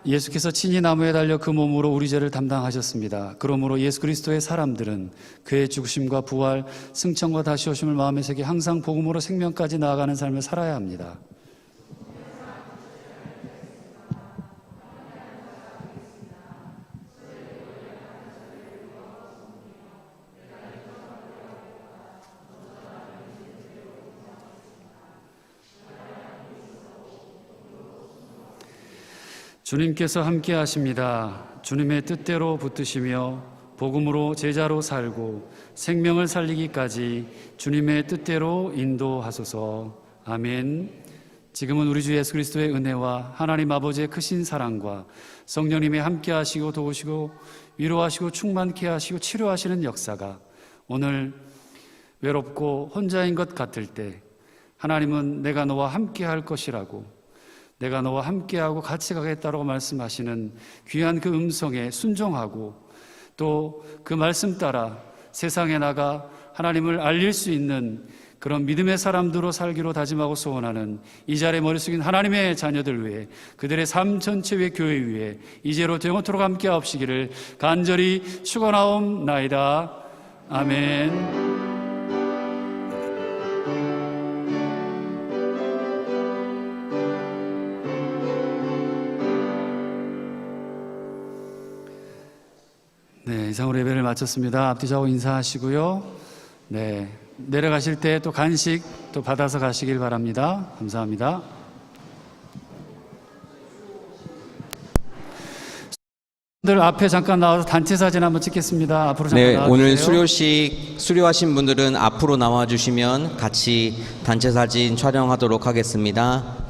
S1: 예수께서 친히 나무에 달려 그 몸으로 우리 죄를 담당하셨습니다. 그러므로 예수 그리스도의 사람들은 그의 죽으심과 부활, 승천과 다시 오심을 마음에 새겨 항상 복음으로 생명까지 나아가는 삶을 살아야 합니다. 주님께서 함께 하십니다. 주님의 뜻대로 붙드시며 복음으로 제자로 살고 생명을 살리기까지 주님의 뜻대로 인도하소서. 아멘. 지금은 우리 주 예수 그리스도의 은혜와 하나님 아버지의 크신 사랑과 성령님의 함께 하시고 도우시고 위로하시고 충만케 하시고 치료하시는 역사가 오늘 외롭고 혼자인 것 같을 때 하나님은 내가 너와 함께 할 것이라고 내가 너와 함께하고 같이 가겠다라고 말씀하시는 귀한 그 음성에 순종하고 또 그 말씀 따라 세상에 나가 하나님을 알릴 수 있는 그런 믿음의 사람들로 살기로 다짐하고 소원하는 이 자리에 머리 숙인 하나님의 자녀들 위해 그들의 삶 전체 위에 교회 위에 이제로 영원토록 함께하옵시기를 간절히 축원하옵나이다. 아멘. 네, 이상으로 예배를 마쳤습니다. 앞뒤 좌우 인사하시고요. 네, 내려가실 때 또 간식 또 받아서 가시길 바랍니다. 감사합니다. 분들 앞에 잠깐 나와서 단체 사진 한번 찍겠습니다. 앞으로 잠깐
S7: 네,
S1: 나와주세요.
S7: 오늘 수료식 수료하신 분들은 앞으로 나와 주시면 같이 단체 사진 촬영하도록 하겠습니다.